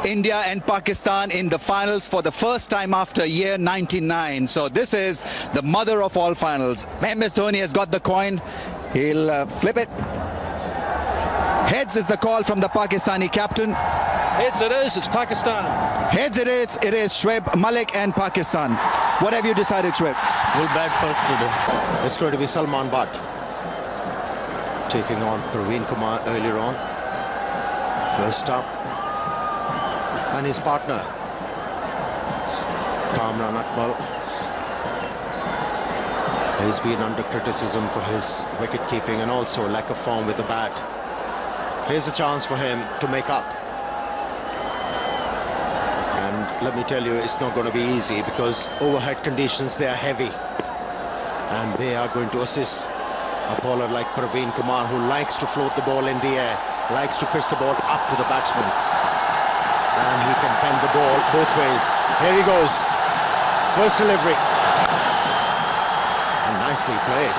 India and Pakistan in the finals for the first time after year 99. So this is the mother of all finals. MS Dhoni has got the coin. He'll flip it. Heads is the call from the Pakistani captain. Heads it is, it's Pakistan. Heads it is Shoaib Malik and Pakistan. What have you decided, Shoaib? We'll bat first today. It's going to be Salman Butt taking on Praveen Kumar earlier on. First up, and his partner Kamran Akmal has been under criticism for his wicket keeping and also lack of form with the bat. Here's a chance for him to make up, and let me tell you, it's not going to be easy because overhead conditions, they are heavy, and they are going to assist a bowler like Praveen Kumar, who likes to float the ball in the air, likes to pitch the ball up to the batsman, and he can bend the ball both ways. Here he goes, first delivery, and nicely played.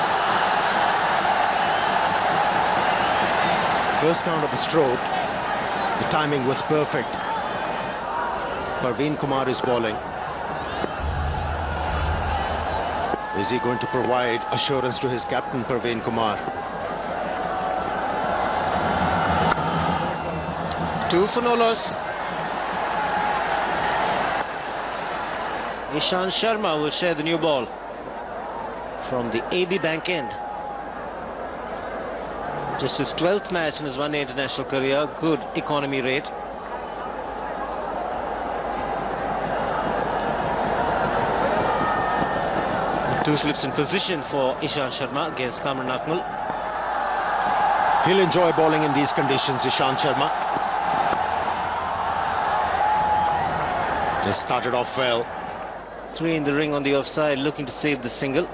First count of the stroke, the timing was perfect. Praveen Kumar is bowling. Is he going to provide assurance to his captain, Praveen Kumar? 2 for no loss. Ishant Sharma will share the new ball from the AB Bank end. Just his 12th match in his one-day international career. Good economy rate. Two slips in position for Ishant Sharma against Kamran Akmal. He'll enjoy bowling in these conditions, Ishant Sharma. They started off well. 3 in the ring on the offside, looking to save the single.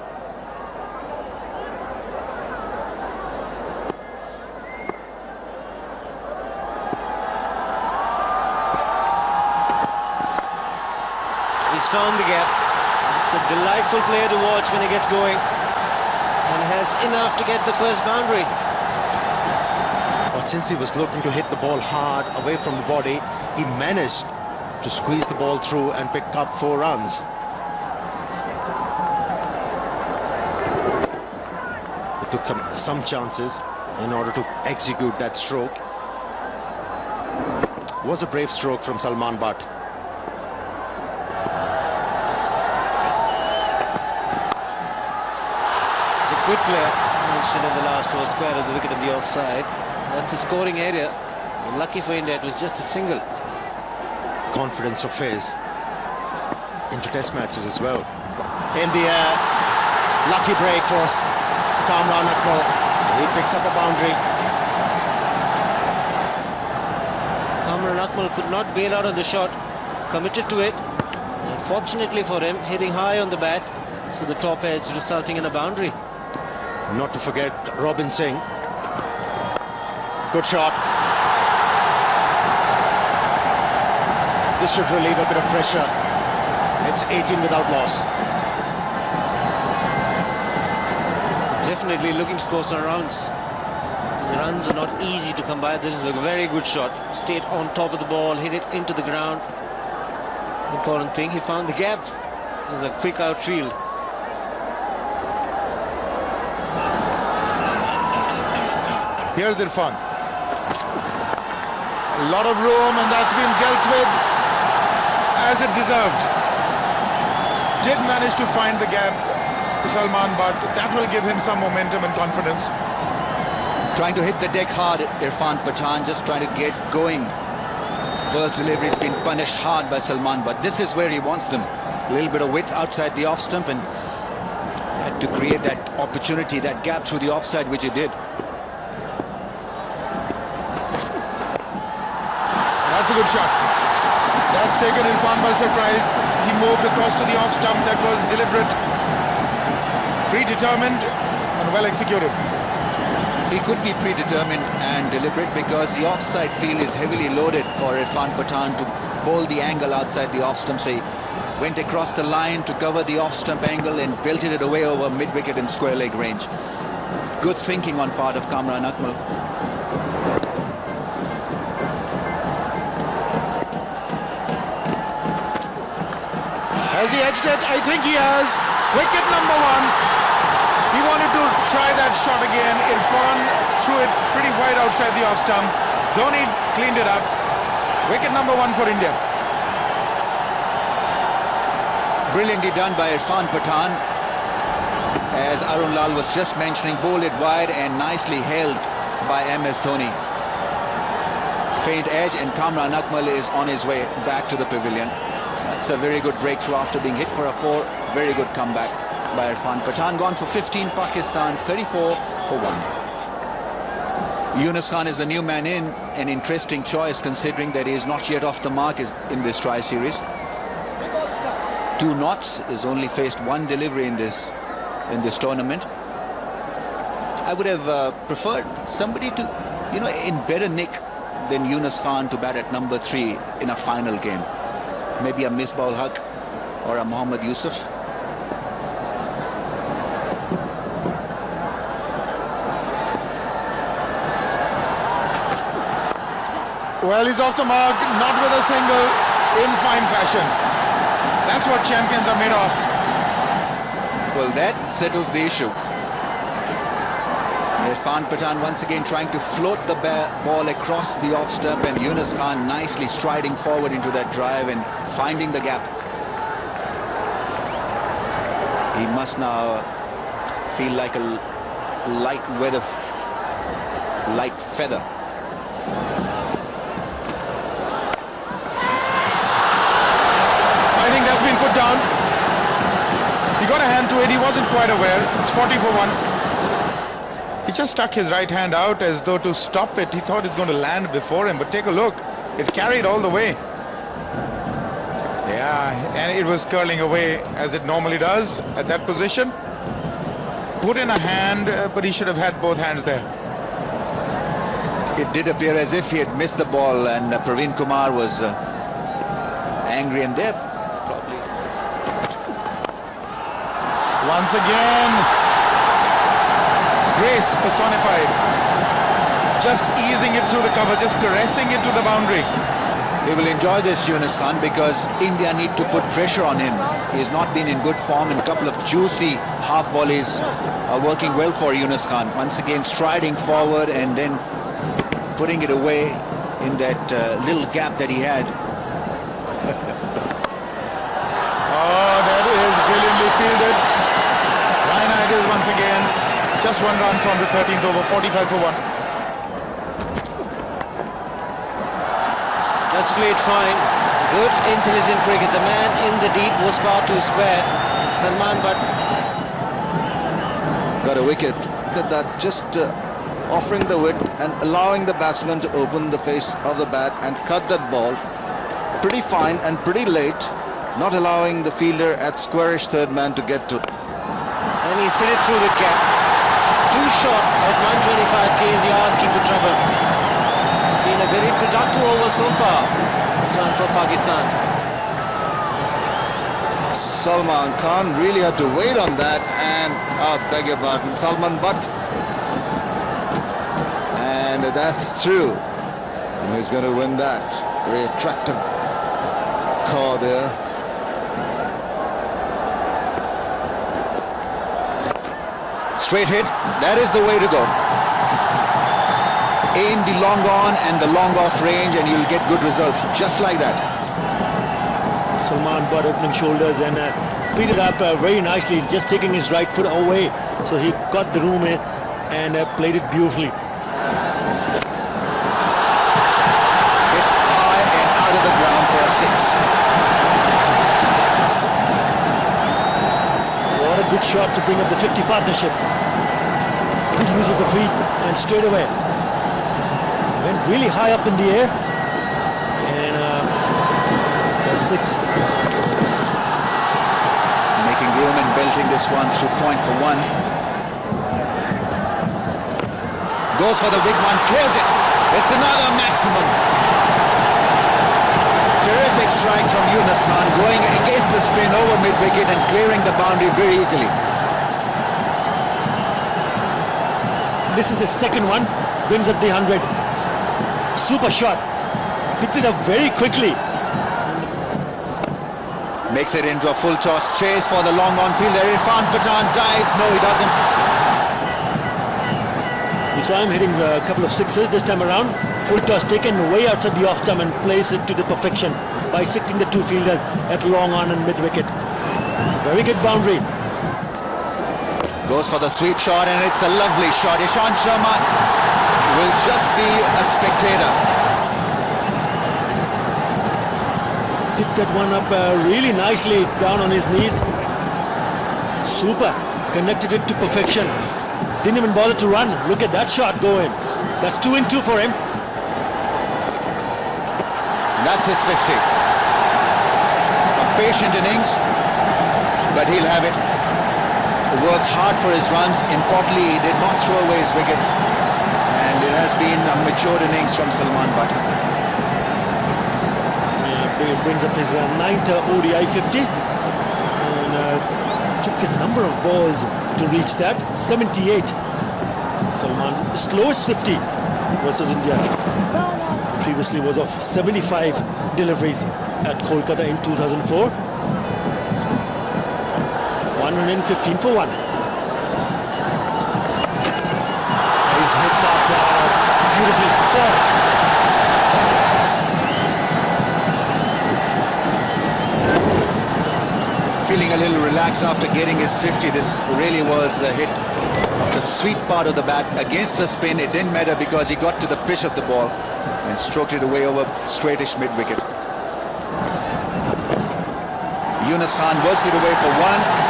He's found the gap. It's a delightful player to watch when he gets going, and has enough to get the first boundary. But since he was looking to hit the ball hard away from the body, he managed to squeeze the ball through and pick up 4 runs. It took him some chances in order to execute that stroke. It was a brave stroke from Salman Butt. Good player, mentioned in the last over, square of the wicket on the offside. That's a scoring area. Lucky for India, it was just a single. Confidence of his into test matches as well. In the air, lucky break for Kamran Akmal. He picks up a boundary. Kamran Akmal could not bail out on the shot, committed to it. Unfortunately for him, hitting high on the bat, so the top edge resulting in a boundary. Not to forget Robin Singh. Good shot. This should relieve a bit of pressure. It's 18 without loss. Definitely looking to score some runs. The runs are not easy to come by. This is a very good shot. Stayed on top of the ball, hit it into the ground. Important thing, he found the gap. It was a quick outfield. Here's Irfan. A lot of room, and that's been dealt with as it deserved. Did manage to find the gap to Salman, but that will give him some momentum and confidence. Trying to hit the deck hard, Irfan Pathan, just trying to get going. First delivery has been punished hard by Salman, but this is where he wants them. A little bit of width outside the off stump, and had to create that opportunity, that gap through the offside, which he did. That's a good shot. That's taken Irfan by surprise. He moved across to the off stump. That was deliberate, predetermined, and well executed. He could be predetermined and deliberate because the offside field is heavily loaded for Irfan Pathan to bowl the angle outside the off stump. So he went across the line to cover the off stump angle and belted it away over mid-wicket in square leg range. Good thinking on part of Kamran Akmal. Has he edged it? I think he has. Wicket number 1. He wanted to try that shot again. Irfan threw it pretty wide outside the off stump. Dhoni cleaned it up. Wicket number 1 for India. Brilliantly done by Irfan Pathan. As Arun Lal was just mentioning, bowled it wide and nicely held by MS Dhoni. Faint edge, and Kamran Akmal is on his way back to the pavilion. That's a very good breakthrough after being hit for a 4. Very good comeback by Irfan Pathan. Gone for 15, Pakistan 34 for 1. Yunus Khan is the new man in. An interesting choice considering that he is not yet off the mark in this tri-series. 2 knots, has only faced 1 delivery in this tournament. I would have preferred somebody to, in better nick than Yunus Khan to bat at number 3 in a final game. Maybe a Misbah ul Haq or a Mohammad Yusuf. Well, he's off the mark, not with a single, in fine fashion. That's what champions are made of. Well, that settles the issue. Irfan Pathan once again trying to float the ball across the off stump, and Yunus Khan nicely striding forward into that drive and finding the gap. He must now feel like a light feather. I think that's been put down. He got a hand to it, he wasn't quite aware. It's 40 for 1. He just stuck his right hand out as though to stop it. He thought it's going to land before him, but take a look. It carried all the way. Yeah, and it was curling away as it normally does at that position. Put in a hand, but he should have had both hands there. It did appear as if he had missed the ball, and Praveen Kumar was angry, and there probably. Once again, grace personified. Just easing it through the cover, just caressing it to the boundary. He will enjoy this, Yunus Khan, because India need to put pressure on him. He has not been in good form, and a couple of juicy half volleys are working well for Yunus Khan. Once again striding forward and then putting it away in that little gap that he had. Oh, that is brilliantly fielded. Ryan Idles once again. Just 1 run from the 13th over, 45 for 1. That's played fine. Good, intelligent cricket. The man in the deep was far too square. Salman Butt got a wicket. Look at that, just offering the width and allowing the batsman to open the face of the bat and cut that ball pretty fine and pretty late, not allowing the fielder at squarish third man to get to. And he slid it through the gap. Too short at 125 k's, you're asking for trouble. It's been a very productive over so far. This run for Pakistan. Salman Khan really had to wait on that, and beg your pardon, Salman Butt. And that's true. And he's going to win that. Very attractive call there. Straight hit, that is the way to go. Aim the long on and the long off range and you'll get good results, just like that. Salman Butt opening shoulders and picked it up very nicely, just taking his right foot away. So he got the room in and played it beautifully. Hit high and out of the ground for a 6. What a good shot to bring up the 50 partnership. Good use of the feet and straight away. Went really high up in the air. And for 6. Making room and belting this one through point for 1. Goes for the big one, clears it. It's another maximum. Terrific strike from Yunus Khan, going against the spin over mid-wicket and clearing the boundary very easily. This is the second one, brings up the 100. Super shot. Picked it up very quickly. Makes it into a full toss chase for the long on field. Irfan Pathan dives. No, he doesn't. We saw him hitting a couple of sixes this time around. Full toss taken way outside the off stump and plays it to the perfection, bisecting the two fielders at long on and mid wicket. Very good boundary. Goes for the sweep shot, and it's a lovely shot. Ishant Sharma will just be a spectator. Picked that one up really nicely down on his knees. Super. Connected it to perfection. Didn't even bother to run. Look at that shot go in. That's 2 in 2 for him. That's his 50. A patient innings, but he'll have it. Worked hard for his runs. Importantly, he did not throw away his wicket. And it has been a matured innings from Salman Butt. Yeah, brings up his 9th ODI 50. And took a number of balls to reach that. 78. Salman's slowest 50 versus India. Previously was of 75 deliveries at Kolkata in 2004. 115 for 1. He's hit that beautifully. 4. Feeling a little relaxed after getting his 50. This really was a hit. The sweet part of the bat against the spin. It didn't matter because he got to the pitch of the ball and stroked it away over straightish mid-wicket. Yunus Khan works it away for 1.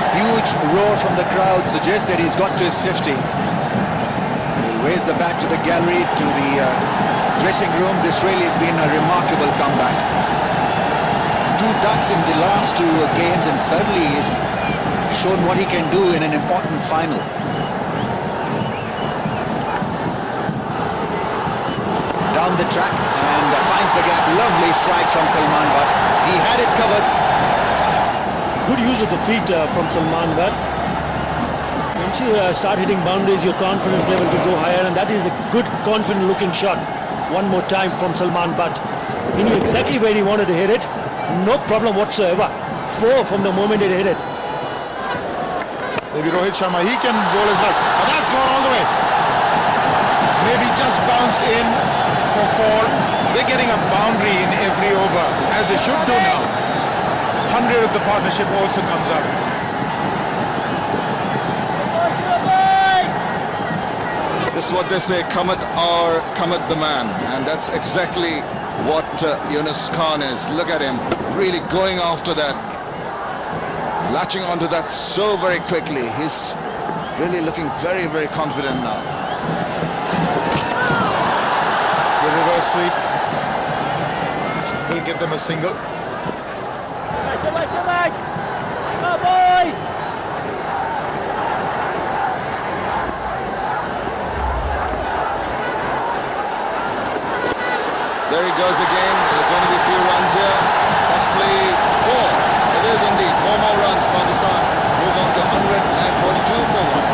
Huge roar from the crowd suggests that he's got to his 50. He'll raise the bat to the gallery, to the dressing room. This really has been a remarkable comeback. 2 ducks in the last 2 games, and suddenly he's shown what he can do in an important final. Down the track and finds the gap. Lovely strike from Salman Butt. He had it covered. Good use of the feet from Salman Butt. Once you start hitting boundaries, your confidence level will go higher, and that is a good, confident-looking shot. One more time from Salman Butt. He knew exactly where he wanted to hit it. No problem whatsoever. 4 from the moment he hit it. Maybe Rohit Sharma, he can bowl as well. But that's gone all the way. Maybe just bounced in for 4. They're getting a boundary in every over, as they should do now. 100 of the partnership also comes up. This is what they say, Kamat or Kamat the man, and that's exactly what Yunus Khan is. Look at him, really going after that, latching onto that so very quickly. He's really looking very, very confident now. The reverse sweep will give them a single. There he goes again. There are going to be a few runs here, possibly 4. It is indeed 4 more runs. Pakistan move on to 142 for 1.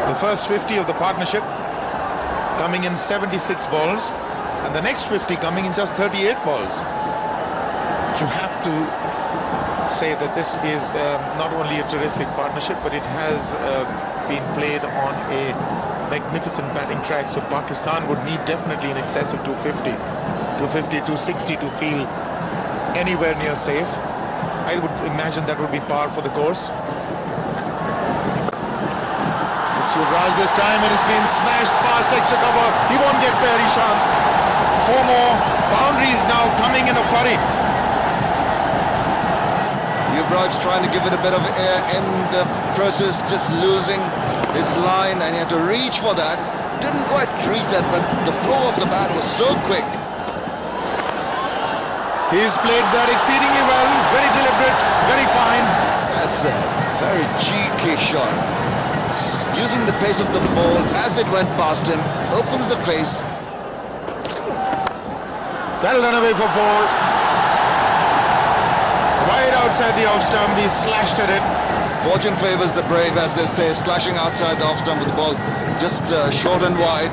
The first 50 of the partnership coming in 76 balls. And the next 50 coming in just 38 balls. You have to say that this is not only a terrific partnership, but it has been played on a magnificent batting track. So Pakistan would need definitely in excess of 250, 260 to feel anywhere near safe. I would imagine that would be par for the course. It's Yuvraj this time, and it's been smashed past extra cover. He won't get there, Ishant. 4 more boundaries now coming in a flurry. Yuvraj trying to give it a bit of air in the process, just losing his line, and he had to reach for that. Didn't quite reach that, but the flow of the bat was so quick. He's played that exceedingly well, very deliberate, very fine. That's a very cheeky shot. Using the pace of the ball as it went past him, opens the face. That'll run away for 4. Right outside the off stump, he slashed at it. Fortune favours the brave, as they say, slashing outside the off stump with the ball just short and wide.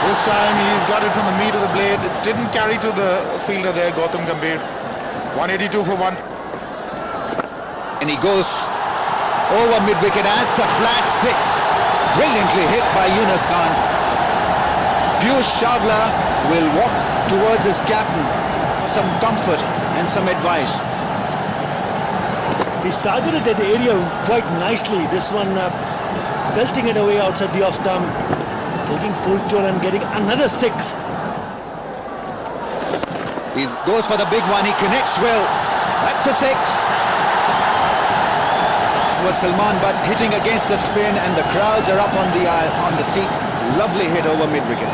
This time he's got it from the meat of the blade. It didn't carry to the fielder there, Gautam Gambhir. 182 for 1. And he goes over mid-wicket, adds a flat 6. Brilliantly hit by Yunus Khan. Piyush Chawla will walk towards his captain for some comfort and some advice. He's targeted at the area quite nicely. This one belting it away outside the off stump, taking full tour and getting another 6. He goes for the big one, he connects well. That's a 6. Was Salman Butt hitting against the spin, and the crowds are up on the seat. Lovely hit over mid-wicket.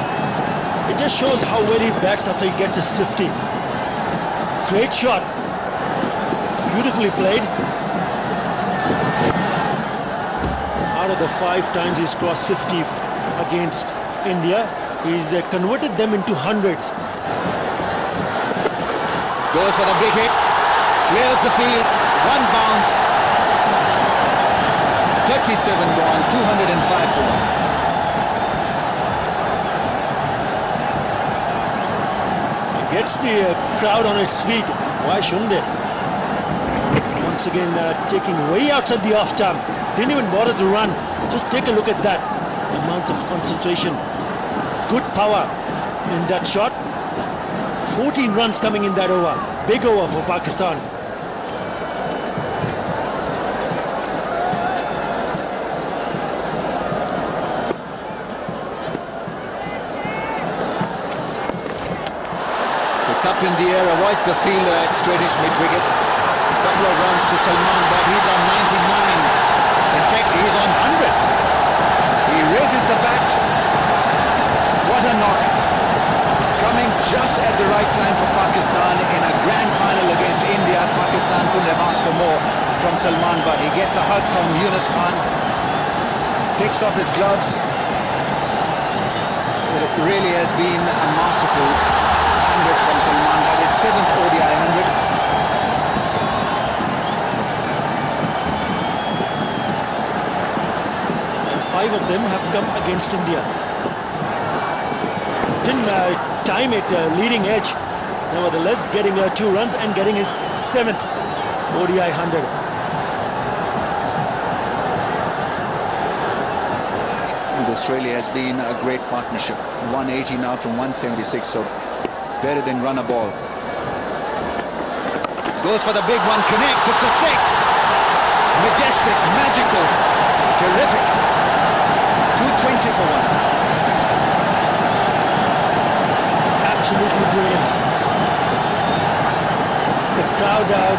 It just shows how well he bats after he gets a 50. Great shot. Beautifully played. Out of the 5 times he's crossed 50 against India, he's converted them into hundreds. Goes for the big hit. Clears the field. 1 bounce. 37 gone. 205 for 1. Gets the crowd on its feet. Why shouldn't they? Once again, taking way outside the off stump. Didn't even bother to run. Just take a look at that amount of concentration. Good power in that shot. 14 runs coming in that over. Big over for Pakistan. It's up in the air, avoids the fielder at straightish mid-wicket. Couple of runs to Salman, but he's on 99. In fact, he's on 100. He raises the bat. What a knock. Coming just at the right time for Pakistan in a grand final against India. Pakistan couldn't have asked for more from Salman, but he gets a hug from Yunus Khan. Takes off his gloves. It really has been a masterful 100 from Salman, but his 7th ODI 100. And 5 of them have come against India. Didn't time it leading edge. Nevertheless, getting 2 runs and getting his 7th ODI 100. This really has been a great partnership. 180 now from 176, so better than run a ball. Goes for the big one, connects, it's a 6. Majestic, magical, terrific. 220 for 1. Absolutely brilliant. The crowd are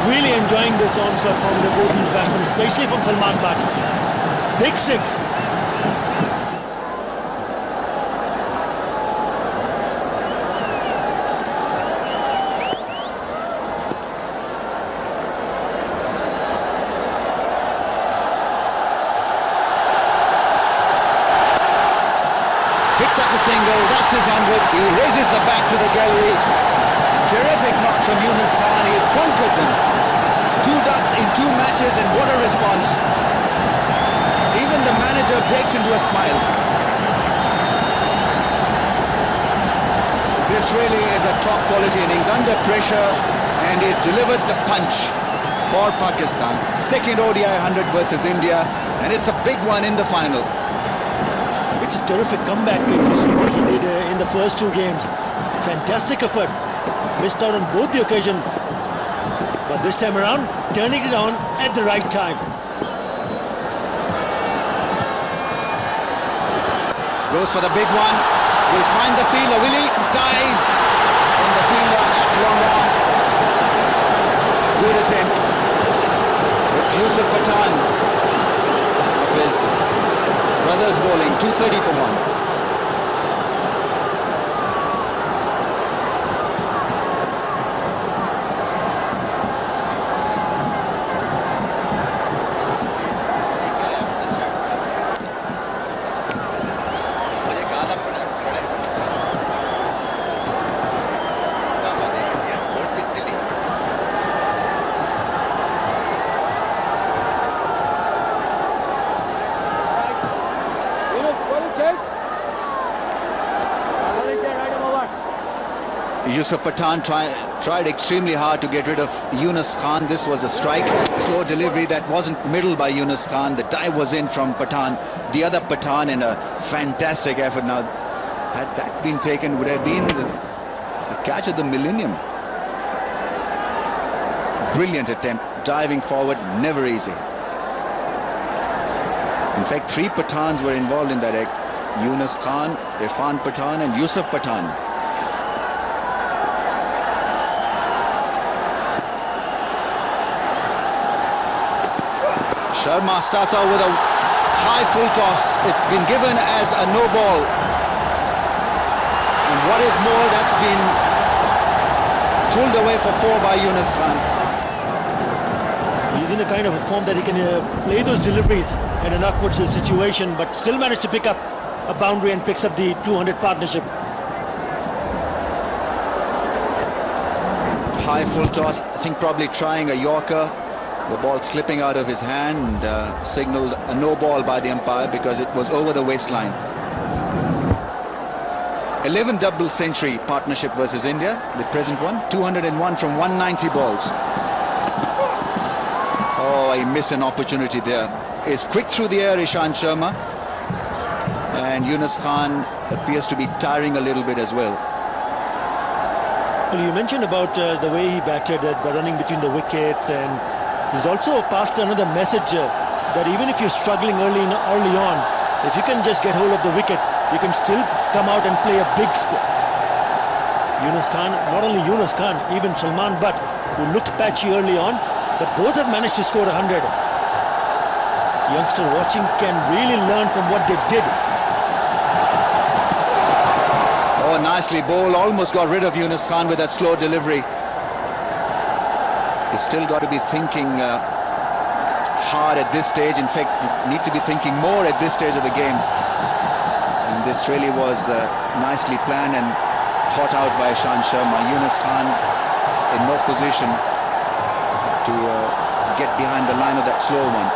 really enjoying this onslaught from both these batsmen, especially from Salman Butt. Big 6. Picks up the single, that's his 100. He raises the bat to the gallery. Terrific knock from Yunus Khan. He has conquered them. 2 ducks in 2 matches, and what a response. Even the manager breaks into a smile. This really is a top quality innings, under pressure, and he's delivered the punch for Pakistan. 2nd ODI 100 versus India, and it's the big one in the final. It's a terrific comeback if you see what he did in the first 2 games. Fantastic effort. Missed out on both the occasion, but this time around, turning it on at the right time. Goes for the big one. Will find the fielder. Will he? Dive from the fielder at long on. Good attempt. It's Yusuf Pathan of his brothers bowling. 230 for 1. Yusuf Pathan tried extremely hard to get rid of Yunus Khan. This was a strike, slow delivery that wasn't middled by Yunus Khan. The dive was in from Pathan, the other Pathan, in a fantastic effort. Now, had that been taken, would have been the catch of the millennium. Brilliant attempt, diving forward, never easy. In fact, 3 Pathans were involved in that act. Yunus Khan, Irfan Pathan and Yusuf Pathan. Sharma starts out with a high full toss. It's been given as a no ball. And what is more, that's been pulled away for 4 by Yunus Khan. He's in a kind of a form that he can play those deliveries in an awkward situation, but still managed to pick up a boundary and picks up the 200 partnership. High full toss, I think probably trying a Yorker. The ball slipping out of his hand, signalled a no ball by the umpire because it was over the waistline. 11th double century partnership versus India, the present one, 201 from 190 balls. Oh, he missed an opportunity there. Is quick through the air, Ishant Sharma. And Yunus Khan appears to be tiring a little bit as well. Well, you mentioned about the way he batted, the running between the wickets, and he's also passed another message that even if you're struggling early on, if you can just get hold of the wicket, you can still come out and play a big score. Yunus Khan, not only Yunus Khan, even Salman Butt, who looked patchy early on, but both have managed to score 100. Youngster watching can really learn from what they did. Oh, nicely bowled, almost got rid of Yunus Khan with that slow delivery. He's still got to be thinking hard at this stage. In fact, need to be thinking more at this stage of the game. And this really was nicely planned and thought out by Ishant Sharma. Yunus Khan in no position to get behind the line of that slow one.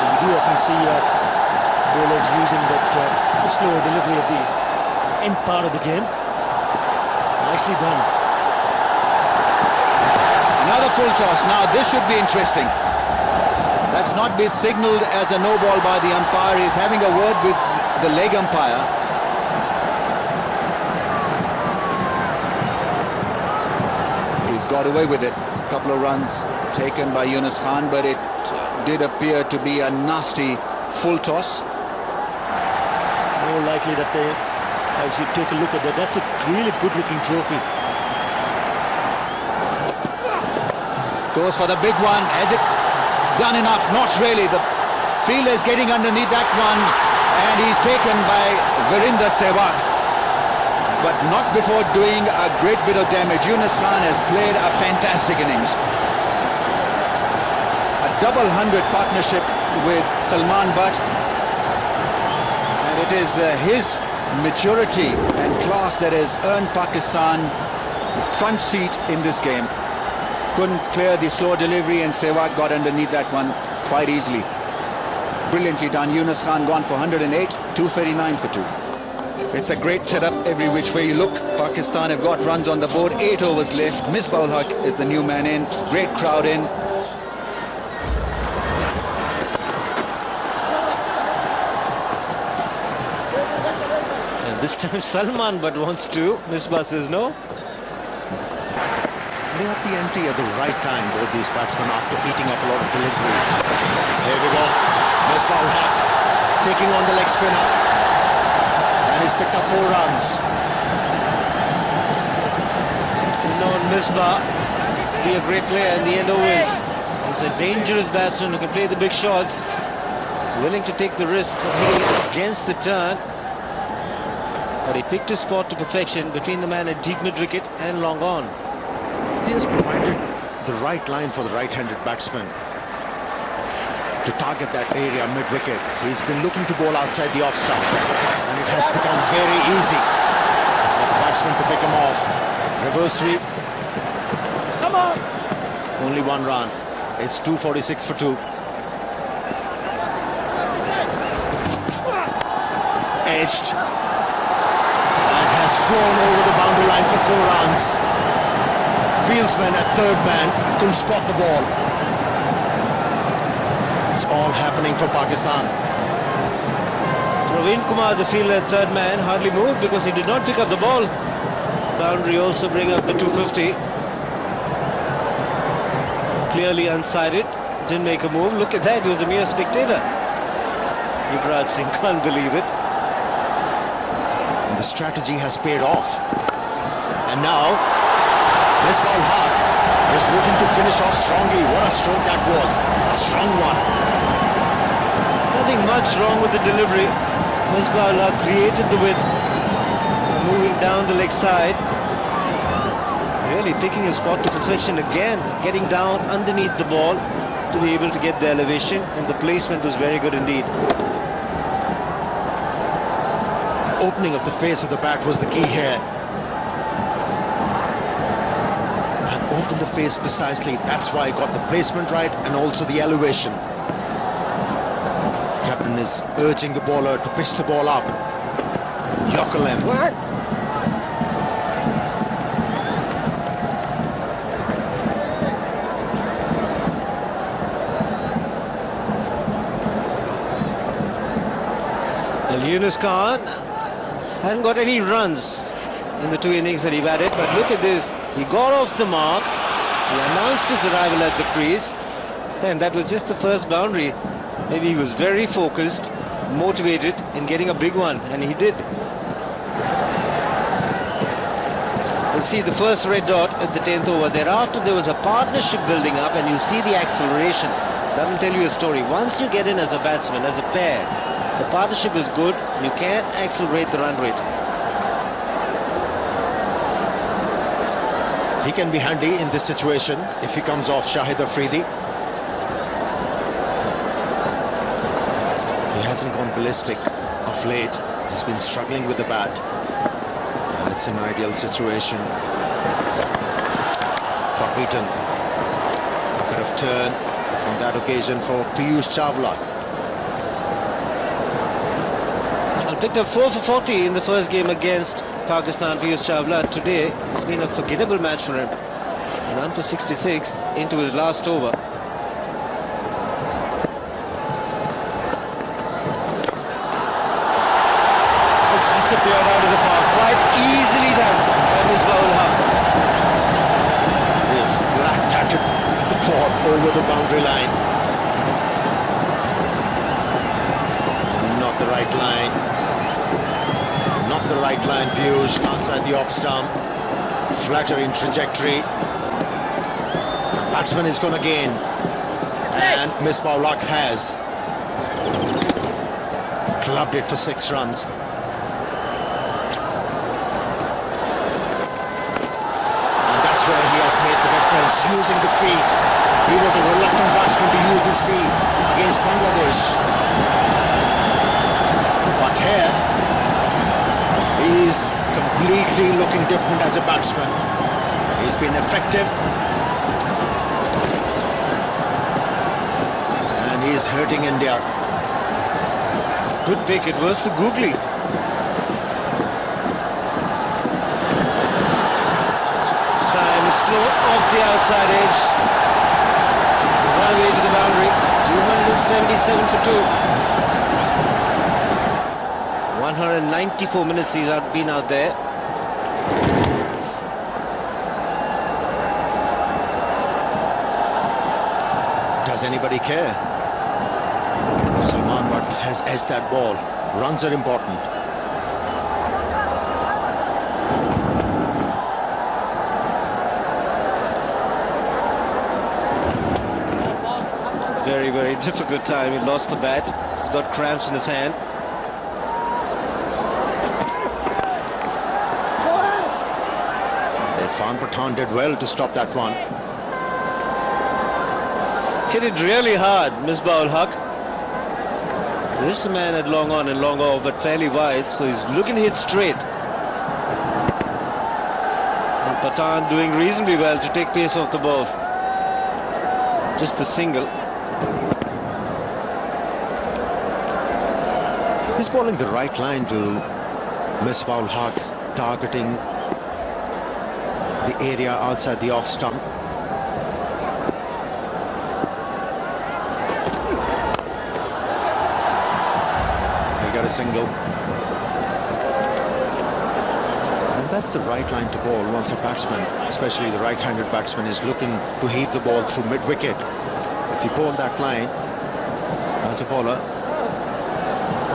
You do often see bowlers using that slow delivery at the end part of the game. Nicely done. Another full toss. Now this should be interesting. That's not been signalled as a no ball by the umpire. He's having a word with the leg umpire. He's got away with it. A couple of runs taken by Yunus Khan, but it did appear to be a nasty full toss. More likely that they, as you take a look at that, that's a really good looking trophy. Goes for the big one. Has it done enough? Not really. The fielder is getting underneath that one, and he's taken by Virender Sehwag, but not before doing a great bit of damage. Yunus Khan has played a fantastic innings. A double 100 partnership with Salman Butt, and it is his maturity and class that has earned Pakistan front seat in this game. Couldn't clear the slow delivery, and Sehwag got underneath that one quite easily. Brilliantly done. Yunus Khan gone for 108, 239 for 2. It's a great setup every which way you look. Pakistan have got runs on the board, 8 overs left. Misbah ul Haq is the new man in. Great crowd in. And this time Salman Butt wants to. Misbah says no. They have the empty at the right time, both these batsmen, after eating up a lot of deliveries. Here we go. Misbah ul Haq taking on the leg spinner. And he's picked up 4 runs. Known Misbah to be a great player in the end always. He's a dangerous batsman who can play the big shots. Willing to take the risk of hitting against the turn. But he picked his spot to perfection between the man at deep mid-wicket and long on. He has provided the right line for the right-handed batsman to target that area mid-wicket. He's been looking to bowl outside the off-stump, and it has become very easy for the batsman to pick him off. Reverse sweep. Come on! Only 1 run. It's 246 for 2. engaged and has flown over the boundary line for 4 runs. Fieldsman at third man couldn't spot the ball. It's all happening for Pakistan. Praveen Kumar, the fielder, third man, hardly moved because he did not pick up the ball. Boundary also bring up the 250. Clearly unsided, didn't make a move. Look at that, he was a mere spectator. Yuvraj Singh can't believe it. And the strategy has paid off. And now, Misbah-ul-Haq is looking to finish off strongly. What a stroke that was. A strong one. Nothing much wrong with the delivery. Misbah-ul-Haq created the width, moving down the leg side. Really picking his spot to perfection again, getting down underneath the ball to be able to get the elevation, and the placement was very good indeed. Opening of the face of the bat was the key here. And open the face precisely. That's why I got the placement right and also the elevation. Captain is urging the bowler to pitch the ball up. Yorker length. Well, Yunus Khan hadn't got any runs in the 2 innings that he batted, but look at this. He got off the mark, he announced his arrival at the crease, and that was just the first boundary. Maybe he was very focused, motivated in getting a big one, and he did. You'll see the first red dot at the 10th over. Thereafter, there was a partnership building up, and you see the acceleration. That will tell you a story. Once you get in as a batsman, as a pair, the partnership is good. You can accelerate the run rate. He can be handy in this situation if he comes off Shahid Afridi. He hasn't gone ballistic of late. He's been struggling with the bat. And it's an ideal situation. Top beaten. A bit of turn on that occasion for Piyush Chawla. Picked up 4 for 40 in the first game against Pakistan. Piyush Chawla. Today it's been a forgettable match for him. Run for 66 into his last over. It's disappeared out of the park. Quite easily done by Misbah-ul-Haq. He has flat-tatted the ball over the boundary line. Not the right line. Not the right line, Piyush, outside the off stump. Flattering trajectory. Batsman is gonna gain. And Misbah-ul-Haq has clubbed it for 6 runs. And that's where he has made the difference, using the feet. He was a reluctant batsman to use his feet against Bangladesh. But here, he's completely looking different as a batsman. He's been effective. And he's hurting India. Good pick. It was the googly. This time it's flown off the outside edge. One way to the boundary. 277 for 2. 194 minutes he's been out there. Does anybody care? Salman Butt has edged that ball. Runs are important. Very, very difficult time. He lost the bat. He's got cramps in his hand. Irfan Pathan did well to stop that one. Hit it really hard, Misbah-ul-Haq. This man had long on and long off, but fairly wide, so he's looking to hit straight. And Pathan doing reasonably well to take pace off the ball. Just the single. He's bowling the right line to Misbah-ul Haq, targeting the area outside the off stump. He'll get a single. And that's the right line to bowl once a batsman, especially the right-handed batsman, is looking to heave the ball through mid-wicket. If you bowl that line as a bowler,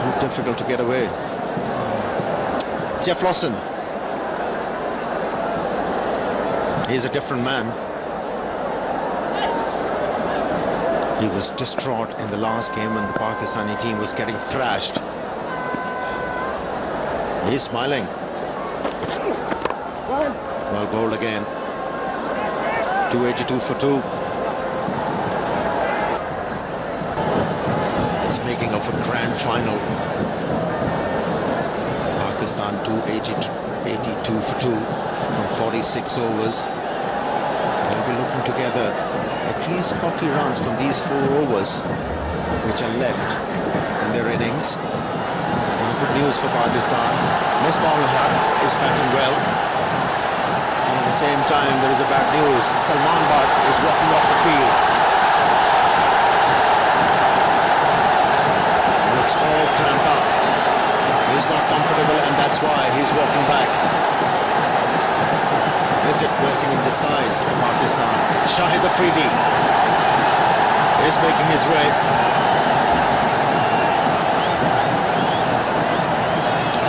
it's difficult to get away. Geoff Lawson. He's a different man. He was distraught in the last game when the Pakistani team was getting thrashed. He's smiling. Well bowled again. 282 for 2. It's making of a grand final. Pakistan 282 for 2 from 46 overs. They'll be looking together at least 40 runs from these 4 overs which are left in their innings. And good news for Pakistan. Misbah-ul Haq is batting well. And at the same time, there is a bad news. Salman Butt is walking off the field. Looks all cramped up. He's not comfortable, and that's why he's walking back. Is it blessing in disguise for Pakistan? Shahid Afridi is making his way.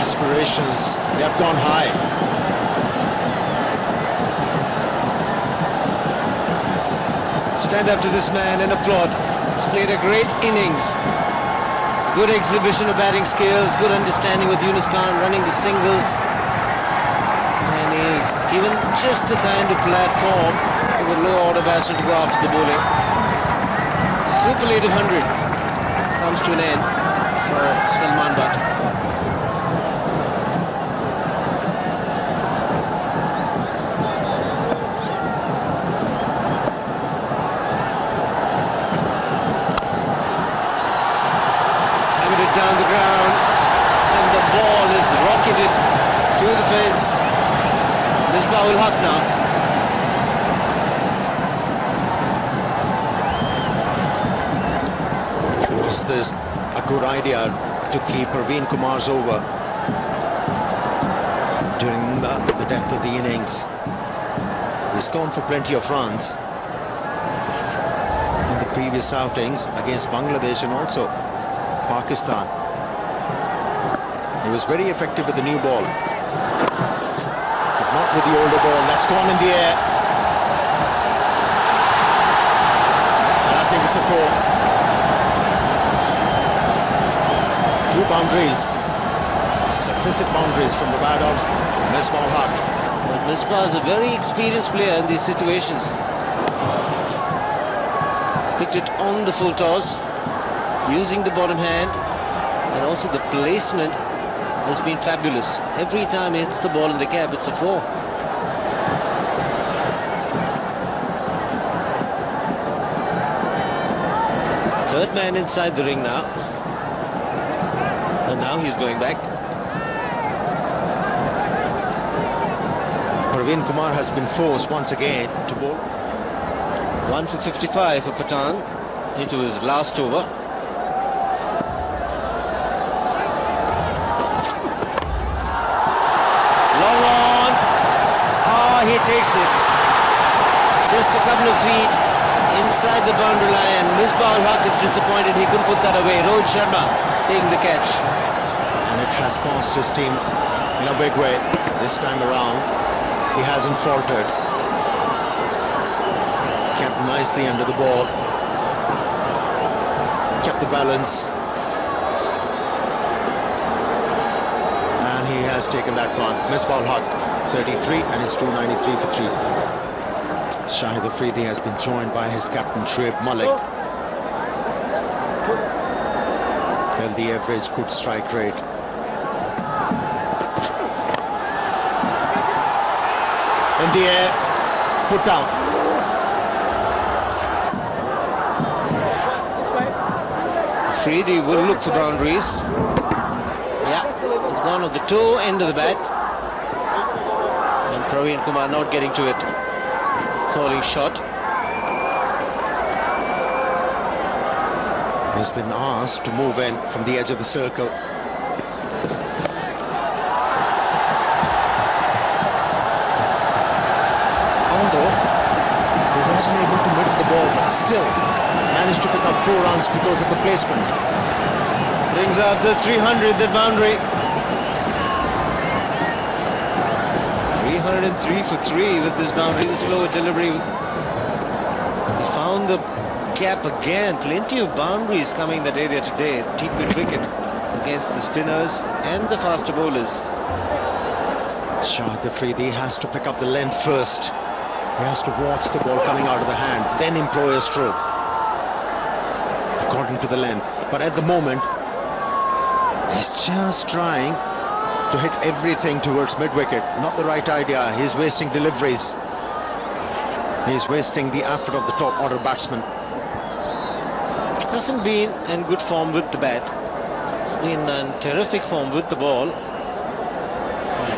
Aspirations, they have gone high. Stand up to this man and applaud. He's played a great innings. Good exhibition of batting skills, good understanding with Yunus Khan running the singles. And he's given just the kind of platform for the low order batsman to go after the bowling. Superlative 100 comes to an end for Salman Butt. Down the ground, and the ball is rocketed to the fence. Misbah-ul Haq now. Was this a good idea to keep Praveen Kumar's over during the depth of the innings? He's gone for plenty of runs in the previous outings against Bangladesh and also Pakistan. He was very effective with the new ball, but not with the older ball. That's gone in the air, and I think it's a 4. 2 boundaries, successive boundaries from the bat of Misbah-ul Haq. But Misbah is a very experienced player in these situations. Picked it on the full toss, using the bottom hand, and also the placement has been fabulous. Every time he hits the ball in the gap, it's a 4. Third man inside the ring now. And now he's going back. Praveen Kumar has been forced once again to bowl. 1 for 55 for Pathan into his last over. He takes it just a couple of feet inside the boundary line. Misbah-ul Haq is disappointed he couldn't put that away. Rohit Sharma taking the catch, and it has cost his team in a big way this time around. He hasn't faltered, kept nicely under the ball, kept the balance, and he has taken that one. Misbah-ul Haq 33, and it's 293 for 3. Shahid Afridi has been joined by his captain Shoaib Malik. Well, the average good strike rate. In the air, put down. Afridi will look for boundaries. Yeah, it's gone on the toe end of the bat. And Praveen Kumar not getting to it. Falling shot. He's been asked to move in from the edge of the circle. Although he wasn't able to middle the ball, but still managed to pick up 4 runs because of the placement. Brings up the 300, the boundary. 303 for 3 with this boundary, the slower delivery. He found the gap again. Plenty of boundaries coming in that area today. Deep mid wicket against the spinners and the faster bowlers. Shahid Afridi has to pick up the length first. He has to watch the ball coming out of the hand, then employ a stroke according to the length. But at the moment, he's just trying to hit everything towards mid-wicket. Not the right idea. He's wasting deliveries. He's wasting the effort of the top order batsman. Hasn't been in good form with the bat. He's been in terrific form with the ball.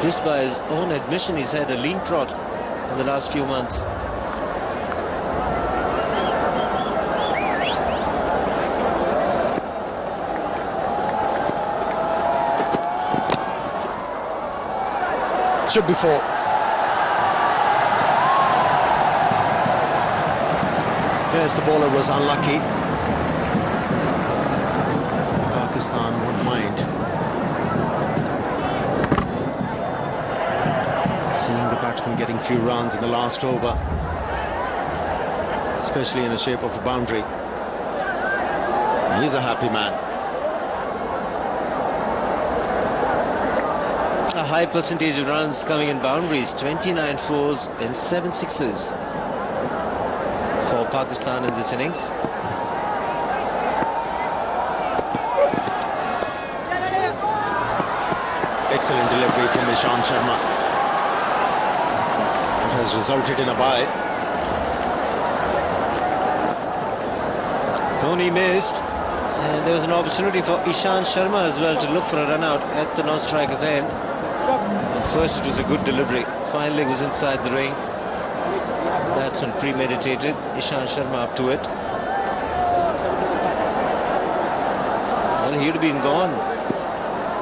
This, by his own admission, he's had a lean trot in the last few months. Should be 4. Yes, the bowler was unlucky. Pakistan won't mind seeing the batsman getting few runs in the last over, especially in the shape of a boundary. He's a happy man. A high percentage of runs coming in boundaries, 29 fours and 7 sixes for Pakistan in this innings. Excellent delivery from Ishant Sharma. It has resulted in a bye. Dhoni missed, and there was an opportunity for Ishant Sharma as well to look for a run out at the non-striker's end. And first it was a good delivery, finally it was inside the ring. Batsman premeditated, Ishant Sharma up to it. Well, he'd have been gone,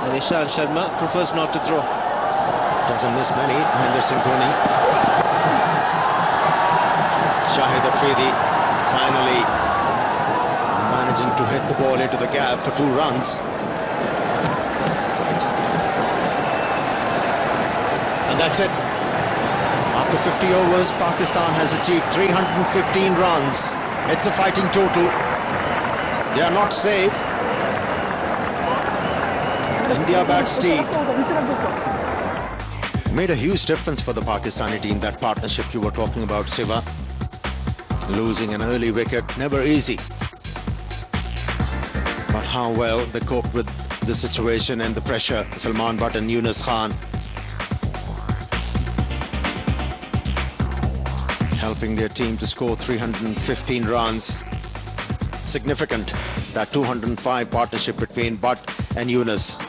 and Ishant Sharma prefers not to throw. Doesn't miss many, Mahendra Singh Dhoni. Shahid Afridi finally managing to hit the ball into the gap for 2 runs. And that's it. After 50 overs, Pakistan has achieved 315 runs. It's a fighting total. They are not safe. India bats deep. Made a huge difference for the Pakistani team, that partnership you were talking about, Siva. Losing an early wicket, never easy. But how well they coped with the situation and the pressure. Salman Butt and Yunus Khan helping their team to score 315 runs. Significant, that 205 partnership between Butt and Yunus.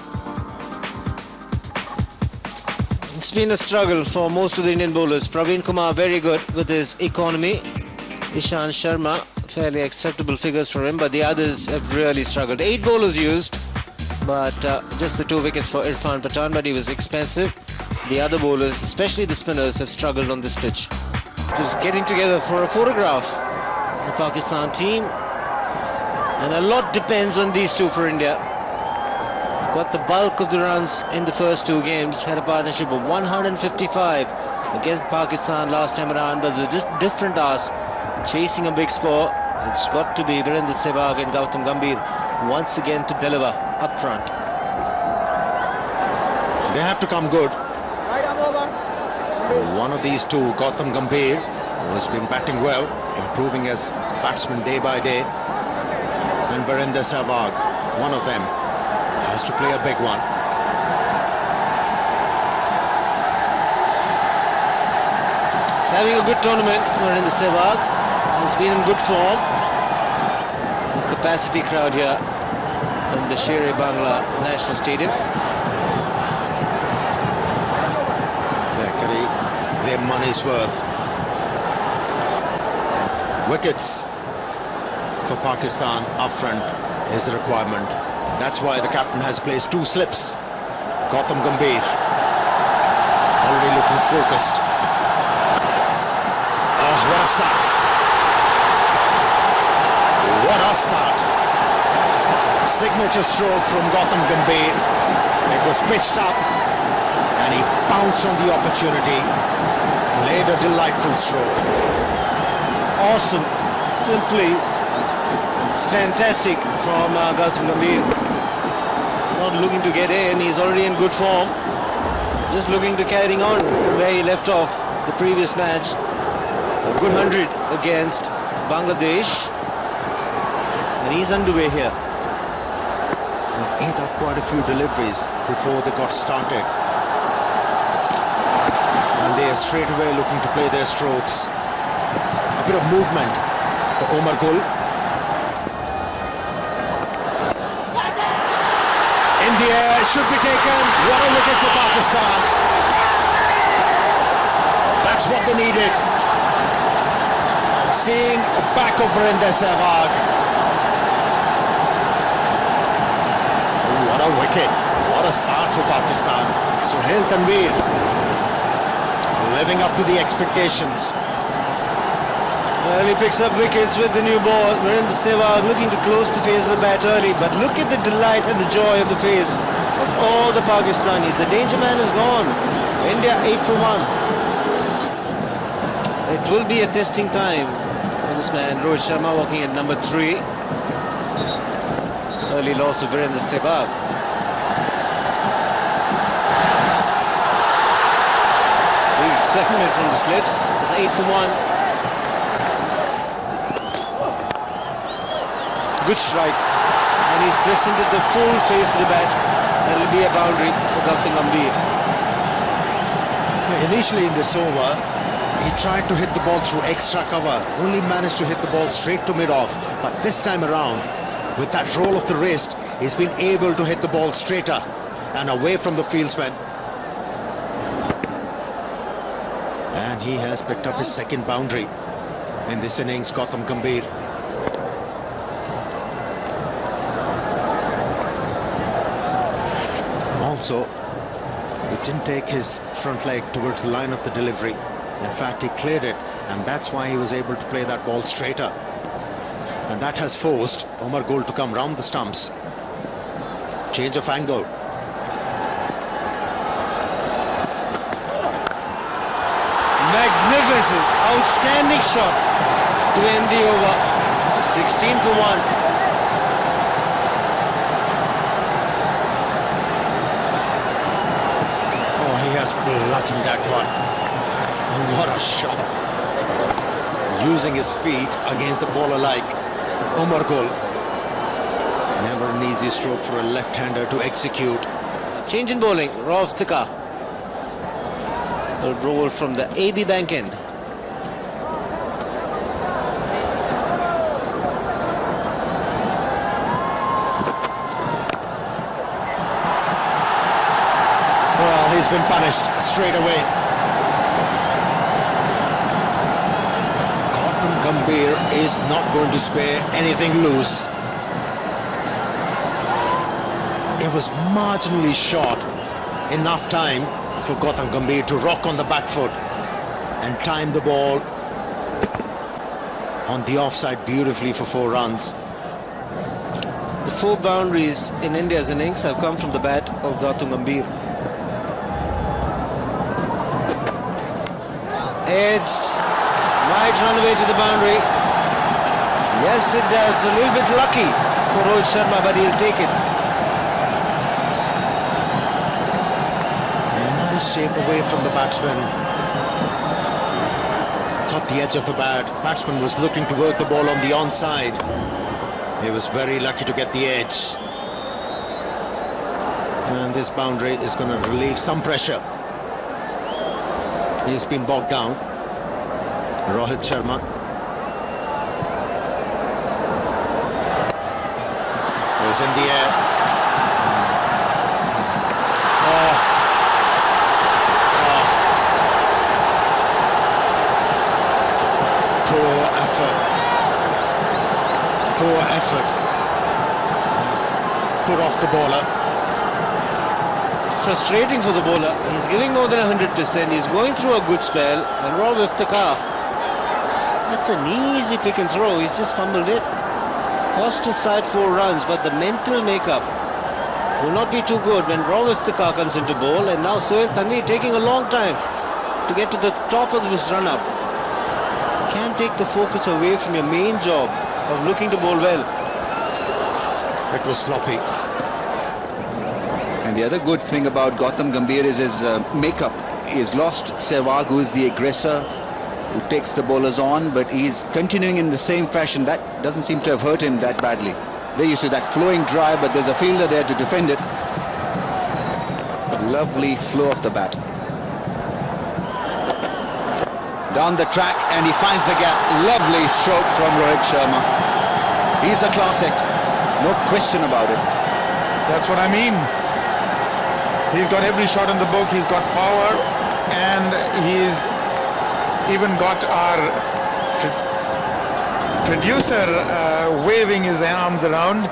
It's been a struggle for most of the Indian bowlers. Praveen Kumar very good with his economy. Ishant Sharma, fairly acceptable figures for him, but the others have really struggled. 8 bowlers used, but just the 2 wickets for Irfan Pathan, but he was expensive. The other bowlers, especially the spinners, have struggled on this pitch. Just getting together for a photograph, the Pakistan team, and a lot depends on these two for India. Got the bulk of the runs in the first 2 games, had a partnership of 155 against Pakistan last time around, but it's a different ask. Chasing a big score, it's got to be Virendra Sehwag and Gautam Gambhir once again to deliver up front. They have to come good. One of these two, Gautam Gambhir, who has been batting well, improving as batsman day by day, and Virendra Sehwag, one of them, has to play a big one. He's having a good tournament, Virendra Sehwag. He's been in good form. Capacity crowd here. in the Sher-e-Bangla National Stadium. They're getting their money's worth. Wickets for Pakistan up front is the requirement. That's why the captain has placed 2 slips. Gautam Gambhir already looking focused. Oh, what a start! What a start! Signature stroke from Gautam Gambhir. It was pitched up and he pounced on the opportunity. Played a delightful stroke. Awesome, simply fantastic from Gautam Gambhir. Not looking to get in, he's already in good form. Just looking to carrying on where he left off the previous match. A good 100 against Bangladesh. And he's underway here. They ate up quite a few deliveries before they got started. And they are straight away looking to play their strokes. A bit of movement for Omar Gul. In the air, should be taken. What a wicket for Pakistan. That's what they needed. Seeing a back of Virender Sehwag. What a wicket. What a start for Pakistan. Sohail Tanveer living up to the expectations. Well, he picks up wickets with the new ball. Virender Sehwag looking to close the face of the bat early, but look at the delight and the joy of the face of all the Pakistanis. The danger man is gone. India 8 for 1. It will be a testing time for this man. Rohit Sharma walking at number 3. Early loss of Virender Sehwag. Big segment from the slips. It's 8 for 1. Good strike, and he's presented the full face to the bat. That will be a boundary for Gautam Gambhir. Initially in this over, he tried to hit the ball through extra cover, only managed to hit the ball straight to mid-off. But this time around, with that roll of the wrist, he's been able to hit the ball straighter and away from the fieldsman. And he has picked up his second boundary in this innings, Gautam Gambhir. Also, he didn't take his front leg towards the line of the delivery. In fact, he cleared it, and that's why he was able to play that ball straighter. And that has forced Omar Gul to come round the stumps. Change of angle. Magnificent, outstanding shot to end the over. 16 for 1. Bludgeoned that one. What a shot. Using his feet against the bowler like Omar Gul. Never an easy stroke for a left-hander to execute. Change in bowling, Rauf Thika will roll from the AB Bank end. Well, he's been punished straight away. Gautam Gambhir is not going to spare anything loose. It was marginally short. Enough time for Gautam Gambhir to rock on the back foot and time the ball on the offside beautifully for 4 runs. The 4 boundaries in India's innings have come from the bat of Gautam Gambhir. Edged, might run away to the boundary. Yes, it does. A little bit lucky for Rohit Sharma, but he'll take it. Nice shape away from the batsman. Caught the edge of the bat. Batsman was looking to work the ball on the onside. He was very lucky to get the edge. And this boundary is going to relieve some pressure. He's been bogged down. Rohit Sharma. Was in the air. bowler. Frustrating for the bowler. He's giving more than 100%. He's going through a good spell. And Rob Iftikhar, that's an easy pick and throw. He's just fumbled it. Cost his side 4 runs, but the mental makeup will not be too good when Rob Iftikhar comes into bowl. And now Sohail Tanvir taking a long time to get to the top of this run-up. Can't take the focus away from your main job of looking to bowl well. It was sloppy. And the other good thing about Gautam Gambhir is his makeup. He's lost Sehwag, who is the aggressor, who takes the bowlers on, but he's continuing in the same fashion. That doesn't seem to have hurt him that badly. There you see that flowing drive, but there's a fielder there to defend it. Lovely flow of the bat. Down the track, and he finds the gap. Lovely stroke from Rohit Sharma. He's a class act, no question about it. That's what I mean. He's got every shot in the book. He's got power, and he's even got our producer waving his arms around.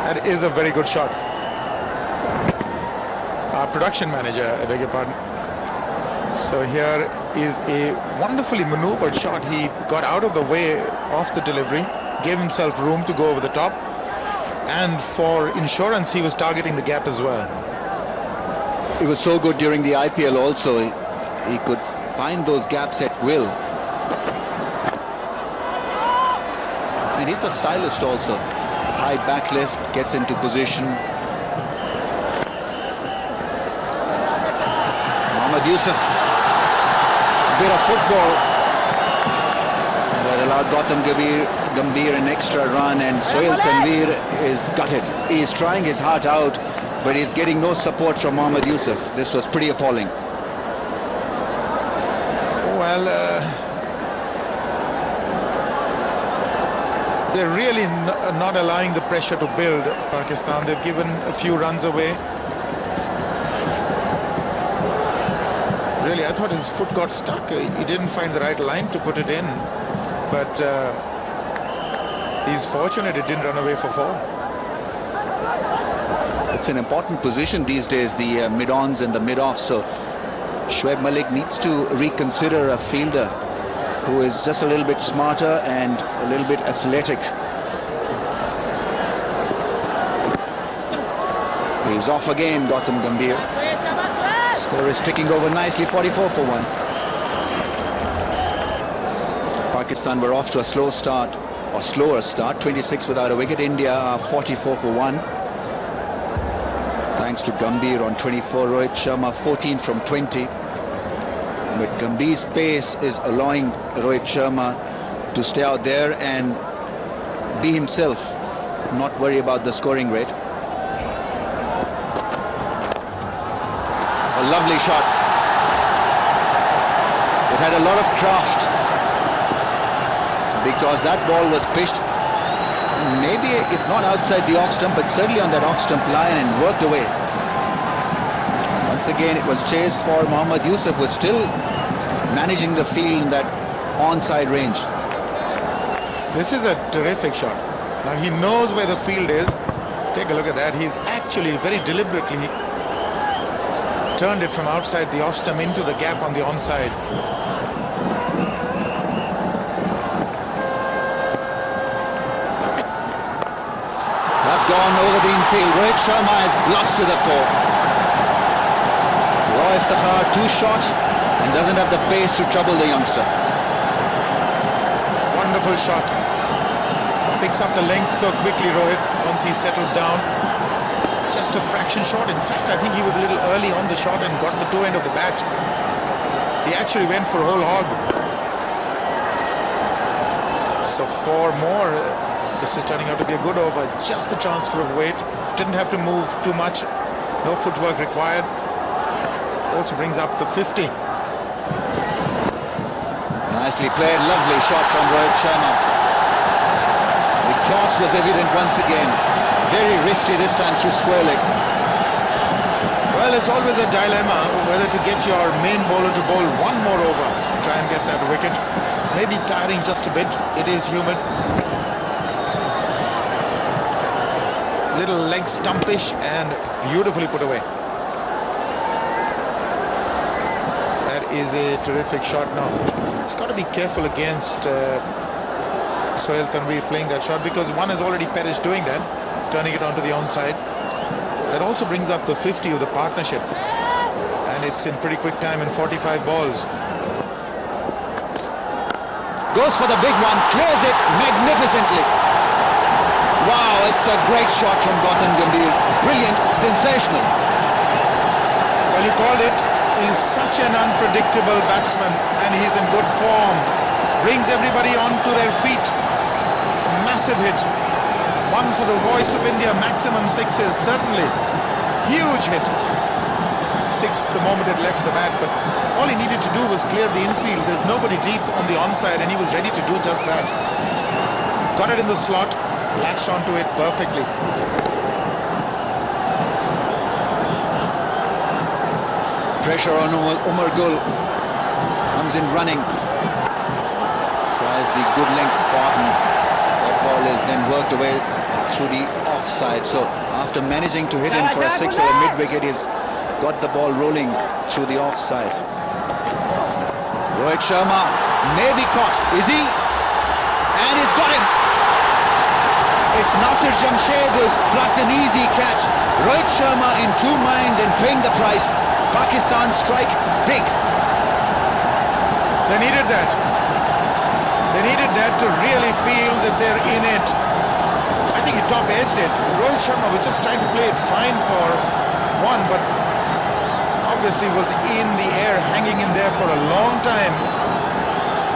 That is a very good shot. Our production manager, I beg your pardon. So here is a wonderfully maneuvered shot. He got out of the way of the delivery, gave himself room to go over the top, and for insurance he was targeting the gap as well. It was so good during the IPL also. He could find those gaps at will. And he's a stylist also. High back lift, gets into position. Mohammad Yusuf, bit of football that allowed Gautam Gambhir an extra run, and Sohail Tanvir is gutted. He is trying his heart out, but he's getting no support from Mohammad Yusuf. This was pretty appalling. Well, they're really not allowing the pressure to build, Pakistan. They've given a few runs away. Really, I thought his foot got stuck. He didn't find the right line to put it in. But he's fortunate it didn't run away for 4. It's an important position these days, the mid-ons and the mid-offs. So Shoaib Malik needs to reconsider a fielder who is just a little bit smarter and a little bit athletic. He's off again, Gautam Gambhir. Score is ticking over nicely, 44 for 1. Pakistan were off to a slow start, or slower start, 26 without a wicket. India are 44 for 1. Thanks to Gambhir on 24, Rohit Sharma 14 from 20. But Gambhir's pace is allowing Rohit Sharma to stay out there and be himself, not worry about the scoring rate. A lovely shot. It had a lot of craft because that ball was pitched maybe if not outside the off stump, but certainly on that off stump line and worked away. Once again it was chased for Mohammad Yusuf, who was still managing the field in that onside range. This is a terrific shot. Now he knows where the field is. Take a look at that. He's actually very deliberately turned it from outside the off stump into the gap on the onside. That's gone over the infield. Rohit Sharma has blasted the 4. Roy Iftikhar too short and doesn't have the pace to trouble the youngster. Wonderful shot. Picks up the length so quickly, Rohit, once he settles down. Just a fraction short. In fact, I think he was a little early on the shot and got the toe end of the bat. He actually went for whole hog. So 4 more. This is turning out to be a good over. Just the transfer of weight. Didn't have to move too much. No footwork required. Also brings up the 50. Nicely played. Lovely shot from Rohit Sharma. The class was evident once again. Very risky this time through square leg. Well, it's always a dilemma whether to get your main bowler to bowl one more over to try and get that wicket. Maybe tiring just a bit. It is humid. little leg stumpish and beautifully put away. That is a terrific shot now. He's got to be careful against Sohail Tanvir playing that shot, because one has already perished doing that, turning it onto the onside. That also brings up the 50 of the partnership, and it's in pretty quick time in 45 balls. Goes for the big one, clears it magnificently. Wow, it's a great shot from Gautam Gambhir. Brilliant, sensational. Well, you called it. He's such an unpredictable batsman, and he's in good form. Brings everybody onto their feet. It's a massive hit. One for the voice of India, maximum sixes, certainly. Huge hit. Six the moment it left the bat, but all he needed to do was clear the infield. There's nobody deep on the onside, and he was ready to do just that. Got it in the slot, latched onto it perfectly. Pressure on Umar Gul. Comes in running. Tries the good length spot, and that ball is then worked away through the offside. So after managing to hit him for a six or a mid-wicket, he's got the ball rolling through the offside. Rohit Sharma may be caught. Is he? And he's got him. It's Nasir Jamshed who's plucked an easy catch. Rohit Sharma in two minds and paying the price. Pakistan strike big. They needed that. They needed that to really feel that they're in it. I think he top-edged it. Rohit Sharma was just trying to play it fine for one, but obviously was in the air, hanging in there for a long time.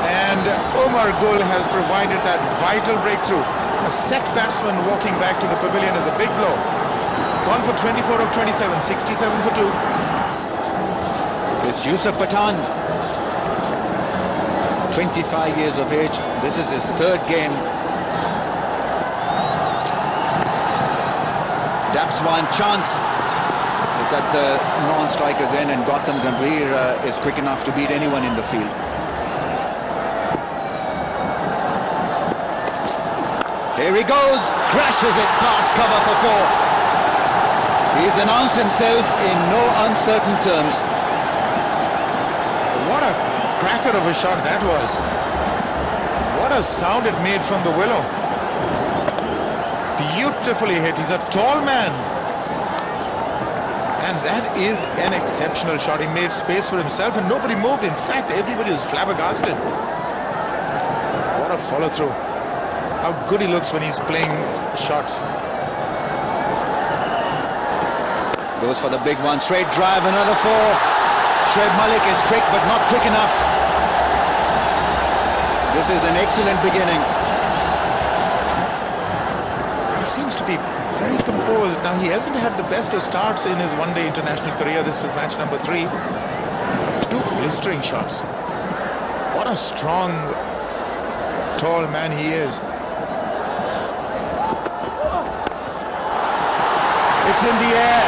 And Umar Gul has provided that vital breakthrough. A set batsman walking back to the pavilion is a big blow. Gone for 24 of 27, 67 for 2. It's Yusuf Pathan, 25 years of age. This is his third game. Daps one chance. It's at the non-striker's end, and Gautam Gambhir is quick enough to beat anyone in the field. Here he goes, crashes it past cover for 4. He's announced himself in no uncertain terms. What a cracker of a shot that was. What a sound it made from the willow. Beautifully hit. He's a tall man. And that is an exceptional shot. He made space for himself and nobody moved. In fact, everybody was flabbergasted. What a follow through. How good he looks when he's playing shots. Goes for the big one. Straight drive, another 4. Shoaib Malik is quick, but not quick enough. This is an excellent beginning. He seems to be very composed. Now, he hasn't had the best of starts in his one-day international career. This is match number 3. But 2 blistering shots. What a strong, tall man he is. It's in the air.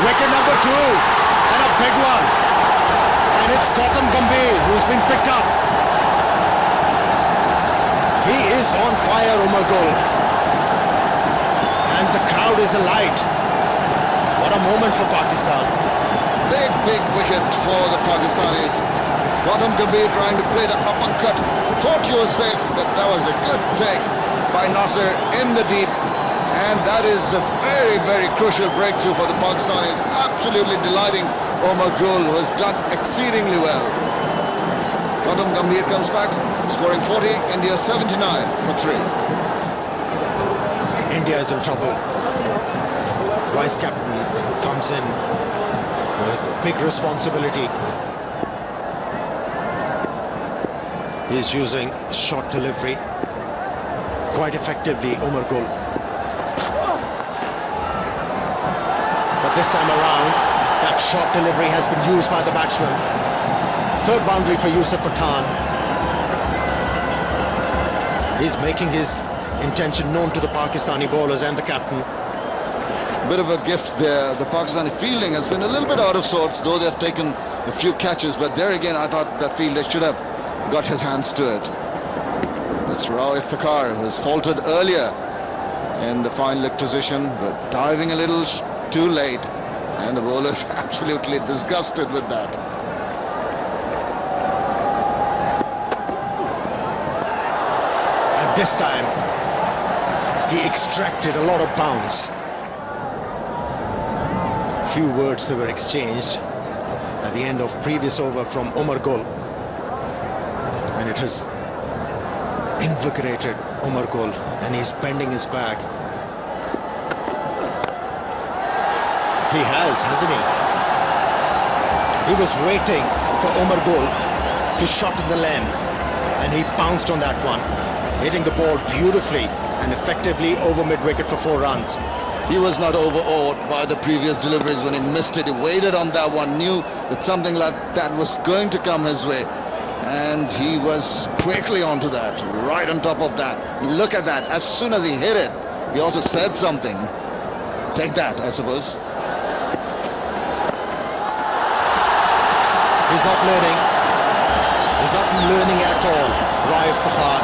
Wicket number 2. And a big one. And it's Gautam Gambhir who's been picked up. He is on fire, Umar Gul. And the crowd is alight. What a moment for Pakistan. Big wicket for the Pakistanis. Gautam Gambhir trying to play the uppercut. Thought he was safe, but that was a good take by Nasir in the deep. And that is a very crucial breakthrough for the Pakistanis. Absolutely delighting Umar Gul, who has done exceedingly well. Gautam Gambhir comes back, scoring 40, India 79 for 3. India is in trouble. Vice captain comes in with big responsibility. He's using short delivery quite effectively, Umar Gul. But this time around, that short delivery has been used by the batsman. Third boundary for Yusuf Pathan. He's making his intention known to the Pakistani bowlers and the captain. Bit of a gift there. The Pakistani fielding has been a little bit out of sorts, though they've taken a few catches. But there again, I thought that fielder should have got his hands to it. That's Rao Iftikhar, who has faltered earlier in the fine leg position, but diving a little too late, and the bowler's absolutely disgusted with that. And this time, he extracted a lot of bounce. Few words that were exchanged at the end of previous over from Umar Gul, and it has invigorated Umar Gul, and he's bending his back. He has, hasn't he? He was waiting for Umar Gul to shot in the length, and he pounced on that one, hitting the ball beautifully and effectively over mid-wicket for 4 runs. He was not overawed by the previous deliveries when he missed it. He waited on that one, knew that something like that was going to come his way, and he was quickly onto that, right on top of that. Look at that. As soon as he hit it, he also said something. Take that, I suppose. He's not learning. He's not learning at all, Raif Takhar.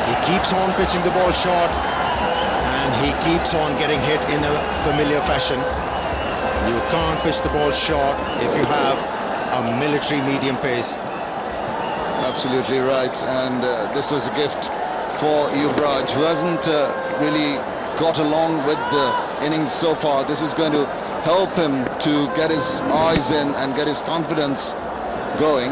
He keeps on pitching the ball short, and he keeps on getting hit in a familiar fashion. You can't pitch the ball short if you have a military medium pace. Absolutely right, and this was a gift for Yuvraj, who hasn't really got along with the innings so far. This is going to help him to get his eyes in and get his confidence going.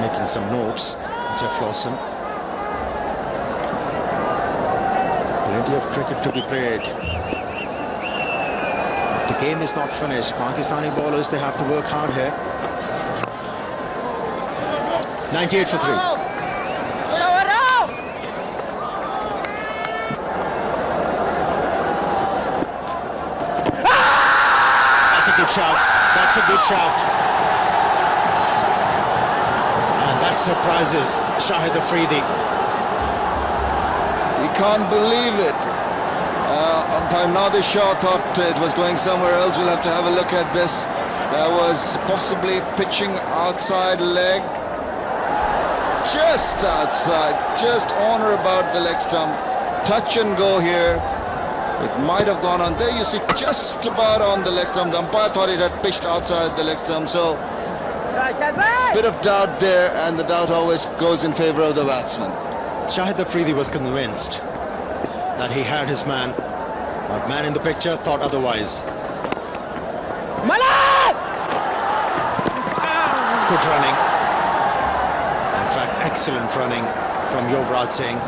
Making some notes, Jeff Lawson. Plenty of cricket to be played. The game is not finished. Pakistani bowlers, they have to work hard here. 98 for 3. That's a good shout. That's a good shout. And that surprises Shahid Afridi. He can't believe it. Umpire Nadir Shah thought it was going somewhere else. We'll have to have a look at this. There was possibly pitching outside leg. Just outside, just on or about the leg stump. Touch and go here. It might have gone on there. You see, just about on the leg stump. The umpire thought it had pitched outside the leg stump. So, bit of doubt there, and the doubt always goes in favor of the batsman. Shahid Afridi was convinced that he had his man, but man in the picture thought otherwise. Good running. In fact, excellent running from Yuvraj Singh.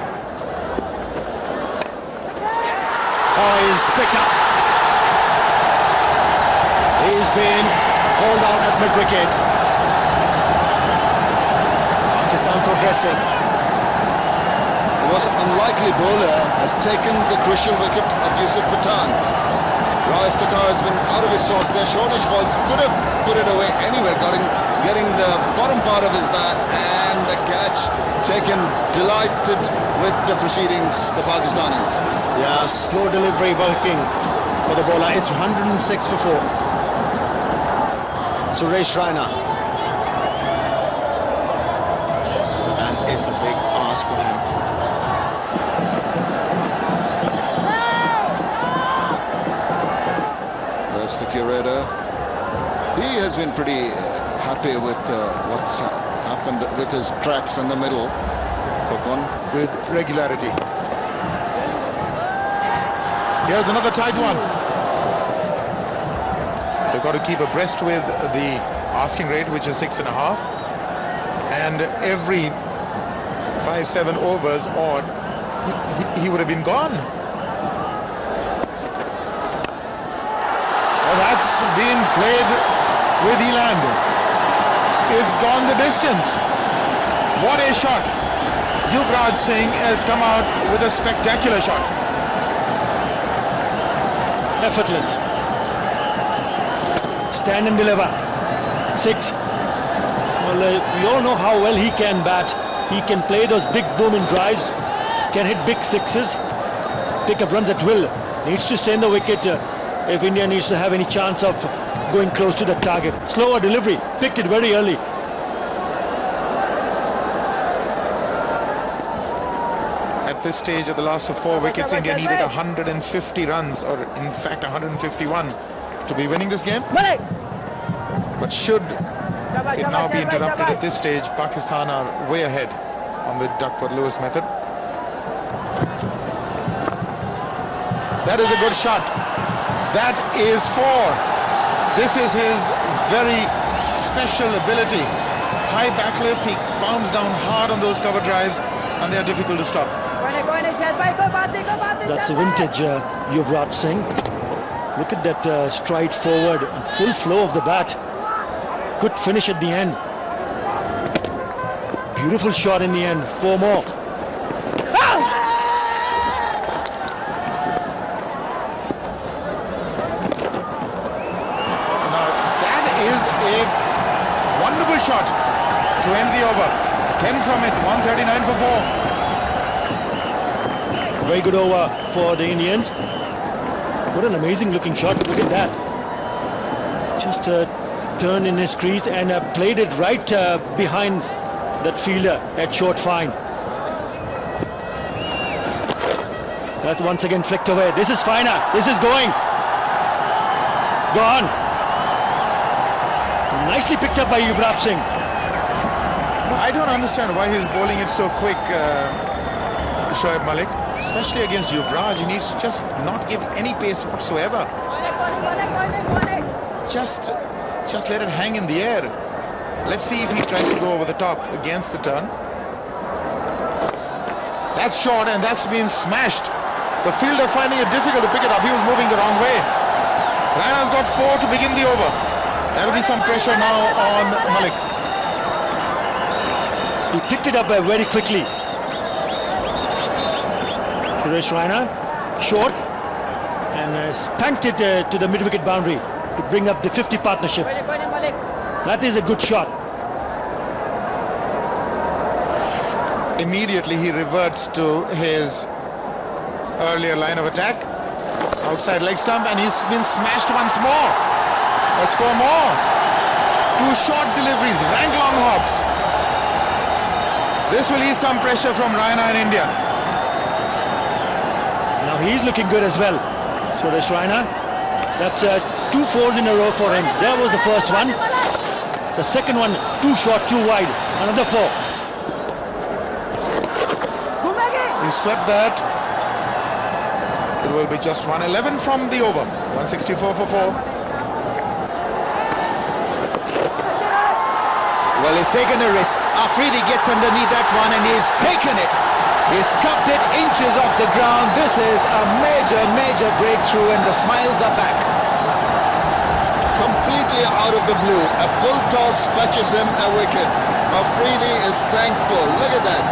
Oh, he's picked up. He's been hauled out at mid-wicket. Pakistan progressing. The most unlikely bowler has taken the crucial wicket of Yusuf Pathan. Raif Takhar has been out of his sauce there. Shortish ball could have put it away anywhere, getting the bottom part of his bat, and the catch taken. Delighted with the proceedings, the Pakistanis. Yeah, slow delivery working for the bowler. It's 106 for 4. Suresh Raina. And it's a big ask for him. That's the curator. He has been pretty happy with what's happened with his tracks in the middle. Kokon. With regularity. Here's another tight one. They've got to keep abreast with the asking rate, which is 6.5, and every 5-7 overs odd, he would have been gone. Oh, that's been played with Eland. It's gone the distance. What a shot. Yuvraj Singh has come out with a spectacular shot. Effortless. Stand and deliver. 6. Well, we all know how well he can bat. He can play those big booming drives, can hit big sixes, pick up runs at will. Needs to stay in the wicket if India needs to have any chance of going close to the target. Slower delivery, picked it very early. this stage, at the last of 4 wickets, India needed 150 runs, or in fact 151, to be winning this game. But should it now be interrupted at this stage, Pakistan are way ahead on the Duckworth-Lewis method. That is a good shot. That is 4. This is his very special ability. High backlift, he pounds down hard on those cover drives, and they are difficult to stop. That's a vintage Yuvraj Singh. Look at that stride forward, full flow of the bat. Good finish at the end. Beautiful shot in the end. 4 more. Wonderful shot to end the over. 10 from it, 139 for 4. Very good over for the Indians. What an amazing looking shot. Look at that. Just turned in his crease and played it right behind that fielder at short fine. That once again flicked away. This is finer. This is going. Gone. Nicely picked up by Yuvraj Singh. I don't understand why he's bowling it so quick, Shoaib Malik. Especially against Yuvraj, he needs to just not give any pace whatsoever. Just let it hang in the air. Let's see if he tries to go over the top against the turn. That's short, and that's been smashed. The fielder finding it difficult to pick it up. He was moving the wrong way. Raina's got 4 to begin the over. There will be some pressure now on Malik. He picked it up very quickly. Suresh Raina, short, and spanked it to the mid-wicket boundary to bring up the 50 partnership. That is a good shot. Immediately he reverts to his earlier line of attack. Outside leg stump, and he's been smashed once more. That's 4 more. 2 short deliveries, rank long hops. This will ease some pressure from Raina in India. Now he's looking good as well. Suresh Raina. That's 2 fours in a row for him. There was the first one. The second one, too short, too wide. Another 4. He swept that. It will be just 111 from the over. 164 for 4. Well, he's taken a risk. Afridi gets underneath that one and he's taken it. He's cupped it inches off the ground. This is a major breakthrough, and the smiles are back. Completely out of the blue, a full toss fetches him a wicket. Afridi is thankful. Look at that.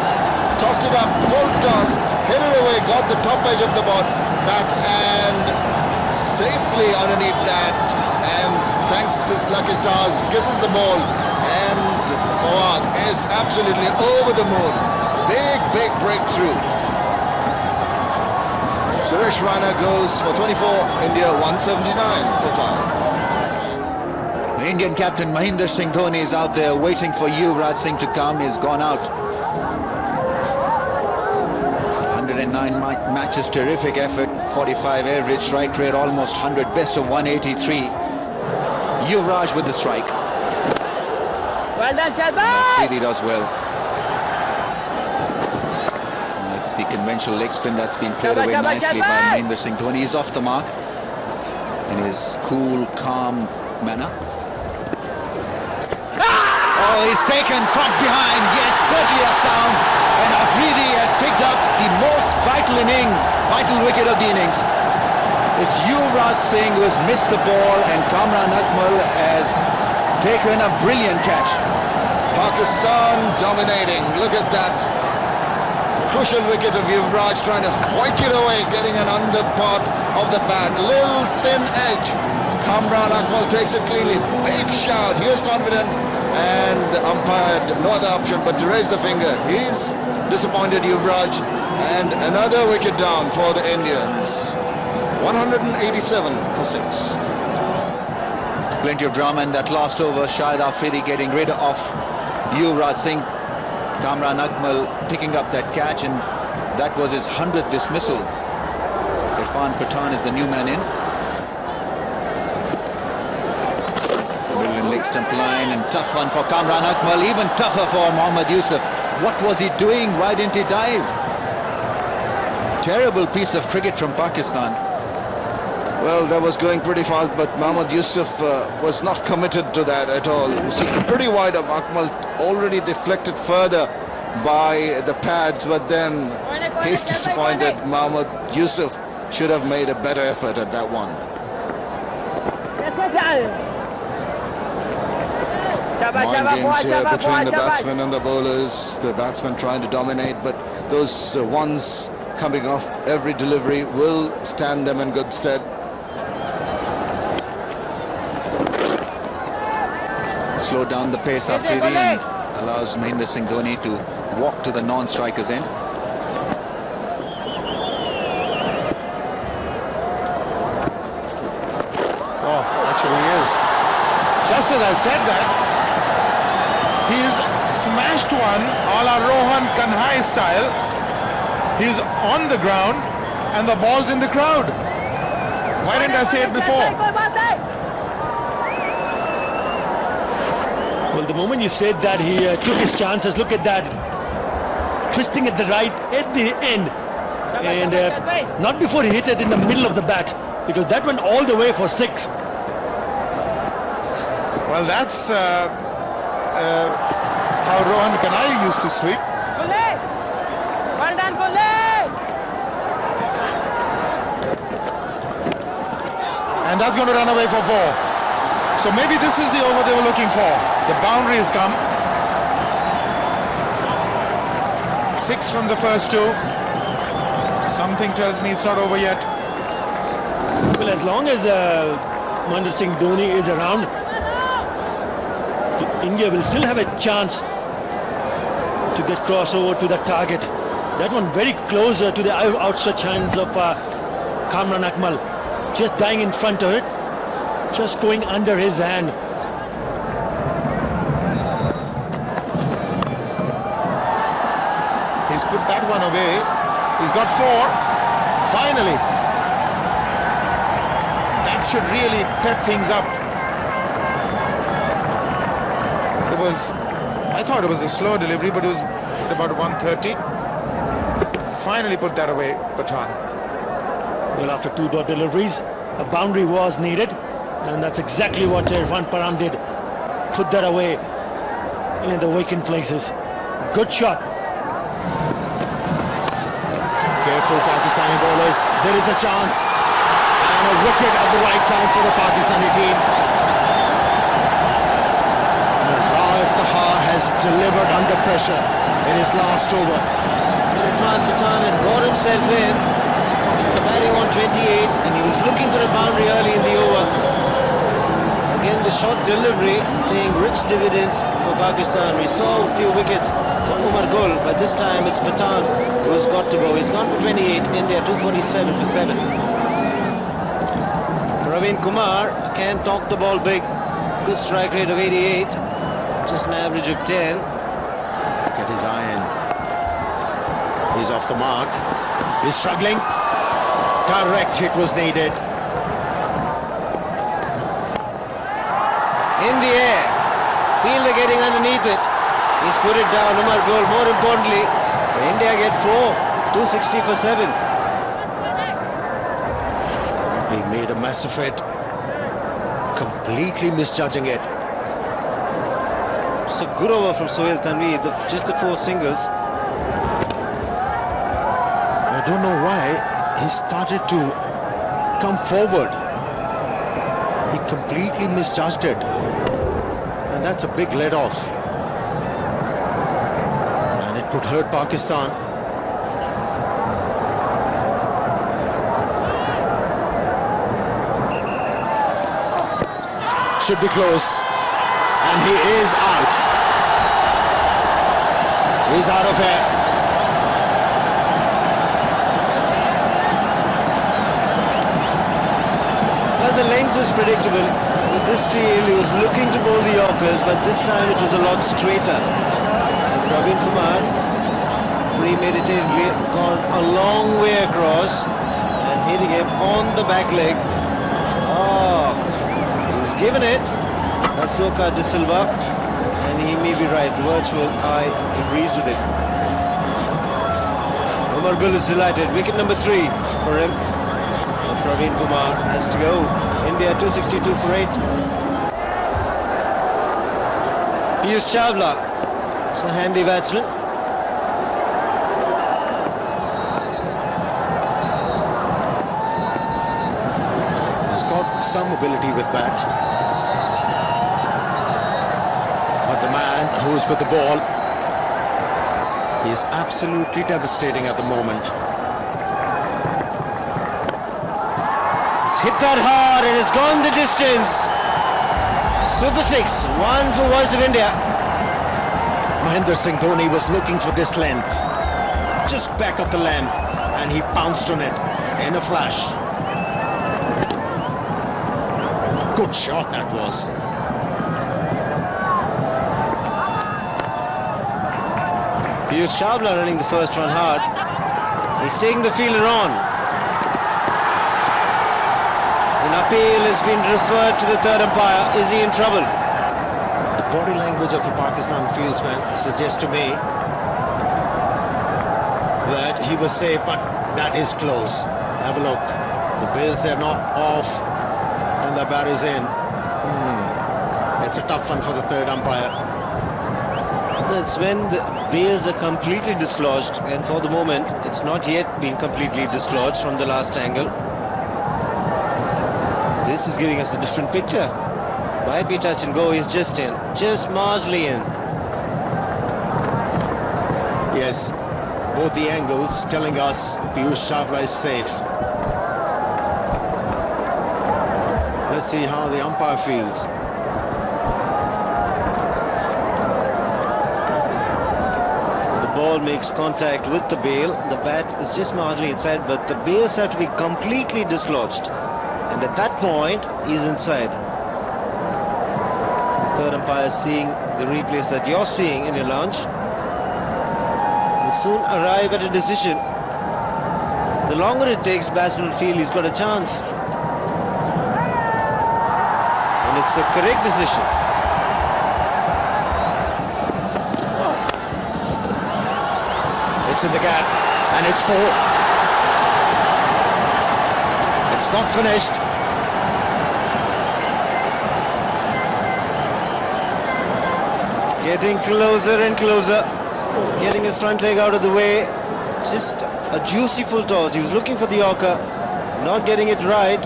Tossed it up, full toss, hit it away, got the top edge of the bat and safely underneath that, and thanks his lucky stars, kisses the ball, and Fawad is absolutely over the moon. Big breakthrough. Suresh Raina goes for 24, India 179 for 5. The Indian captain Mahendra Singh Dhoni is out there waiting for Yuvraj Singh to come. He's gone out. 109 matches, terrific effort, 45 average strike rate, almost 100, best of 183. Yuvraj with the strike. Well done, Shahbaz! He does well. It's the conventional leg spin that's been played away nicely by Mahendra Singh Dhoni. He's off the mark in his cool, calm manner. Oh, he's taken, caught behind. Yes, certainly a sound. And Afridi has picked up the most vital wicket of the innings. It's Yuvraj Singh who has missed the ball, and Kamran Akmal has taken a brilliant catch. Pakistan dominating. Look at that. Crucial wicket of Yuvraj trying to hoik it away, getting an under part of the bat. Little thin edge. Kamran Akmal takes it cleanly. Big shout. He is confident, and the umpire had no other option but to raise the finger. He's disappointed, Yuvraj, and another wicket down for the Indians. 187 for 6. Plenty of drama in that last over. Shahid Afridi getting rid of Yuvraj Singh. Kamran Akmal picking up that catch, and That was his 100th dismissal. Irfan Pathan is the new man in. Brilliant leg stump line and tough one for Kamran Akmal, even tougher for Mohammad Yusuf. What was he doing? Why didn't he dive? Terrible piece of cricket from Pakistan. Well, that was going pretty fast, but Mohammad Yusuf was not committed to that at all. You see, pretty wide of Akmal, already deflected further by the pads, but then he's disappointed. Mohammad Yusuf should have made a better effort at that one. Mind games here between the batsmen and the bowlers. The batsmen trying to dominate, but those ones coming off every delivery will stand them in good stead. Slow down the pace Afridi and allows Mahendra Singh Dhoni to walk to the non-striker's end. Oh, actually he is. Just as I said that, he's smashed one a la Rohan Kanhai style. He's on the ground and the ball's in the crowd. Why didn't I say it before? Well, the moment you said that, he took his chances. Look at that. Twisting at the right, at the end. And not before he hit it in the middle of the bat, because that went all the way for 6. Well, that's how Rohan Kanhai used to sweep. Well done, And that's going to run away for 4. So maybe this is the over they were looking for. The boundary has come. 6 from the first 2. Something tells me it's not over yet. Well, as long as Mahendra Singh Dhoni is around, India will still have a chance to get crossover to the target. That one very closer to the outstretched hands of Kamran Akmal. Just dying in front of it. Just going under his hand. He's put that one away. He's got 4. Finally. That should really pep things up. I thought it was a slow delivery, but it was at about 130. Finally put that away, Pathan. Well, after 2 dot deliveries, a boundary was needed. And that's exactly what Irfan Pathan did. Put that away in the vacant places. Good shot. Careful Pakistani bowlers. There is a chance. And a wicket at the right time for the Pakistani team. Raif Tahar has delivered under pressure in his last over. Irfan Pathan had got himself in. Batting on 28, and he was looking for a boundary early in the over. Again, the short delivery paying rich dividends for Pakistan. We saw a few wickets for Umar Gul, but this time it's Pathan who has got to go. He's gone for 28, India 247 for 7. Praveen Kumar can talk the ball big. Good strike rate of 88, just an average of 10. Look at his iron. He's off the mark. He's struggling. Direct hit was needed. In the air, fielder getting underneath it. He's put it down. Umar Gul, more importantly, India get 4, 260 for 7. He made a mess of it, completely misjudging it. It's a good over from Sohail Tanvi, just the 4 singles. I don't know why he started to come forward. He completely misjudged it. And that's a big let off. And it could hurt Pakistan. Should be close. And he is out. He's out of here. Well, the length was predictable. With this field, he was looking to bowl the Yorkers, but this time it was a lot straighter. Praveen Kumar premeditatedly gone a long way across and hitting him on the back leg. Oh, he's given it. Asoka De Silva, and he may be right. The virtual eye agrees with it. Omar Gul is delighted. Wicket number 3 for him. And Praveen Kumar has to go. India 262 for 8. Piyush Chawla, it's a handy batsman. He's got some ability with bat. But the man who's with the ball, he is absolutely devastating at the moment. He's hit that hard and it's gone the distance. Super 6, 1 for Voice of India. Mahendra Singh Dhoni was looking for this length, just back of the length, and he pounced on it in a flash. Good shot that was. Piyush Chawla running the first one hard. He's taking the fielder on. An appeal has been referred to the third umpire. Is he in trouble? The body language of the Pakistan fieldsman suggests to me that he was safe, but that is close. Have a look. The bails, they're not off and the bat is in. It's a tough one for the third umpire. That's when the bails are completely dislodged, and for the moment it's not yet been completely dislodged from the last angle. This is giving us a different picture. Might be touch and go. He's just in, just marginally in. Yes, both the angles telling us Piyush Chawla is safe. Let's see how the umpire feels. The ball makes contact with the bail. The bat is just marginally inside, but the bails have to be completely dislodged. And at that point, he's inside. The third umpire is seeing the replays that you're seeing in your lounge. Will soon arrive at a decision. The longer it takes, batsman will feel he's got a chance. And it's a correct decision. It's in the gap, and it's 4. It's not finished. Getting closer and closer. Getting his front leg out of the way. Just a juicy full toss. He was looking for the Yorker, not getting it right.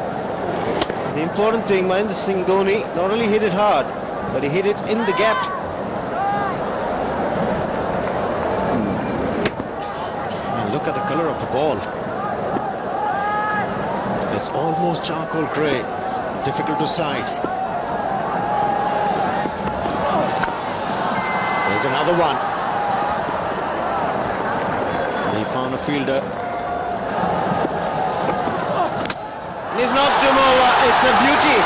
The important thing, Mahendra Singh Dhoni not only hit it hard, but he hit it in the gap. And look at the color of the ball. It's almost charcoal grey, difficult to sight. There's another one. He found a fielder. He's knocked him over. It's a beauty.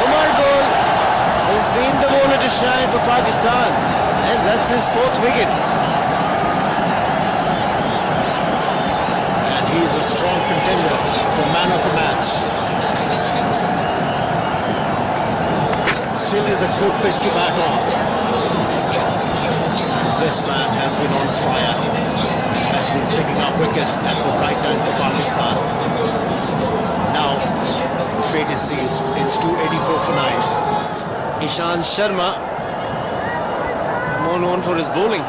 Omar Gul has been the bowler to shine for Pakistan, and that's his 4th wicket. And he's a strong contender for man of the match. Still is a good pitch to bat on. This man has been on fire. Has been picking up wickets at the right time for Pakistan. Now, fate is seized. It's 284 for 9. Ishant Sharma, more known for his bowling.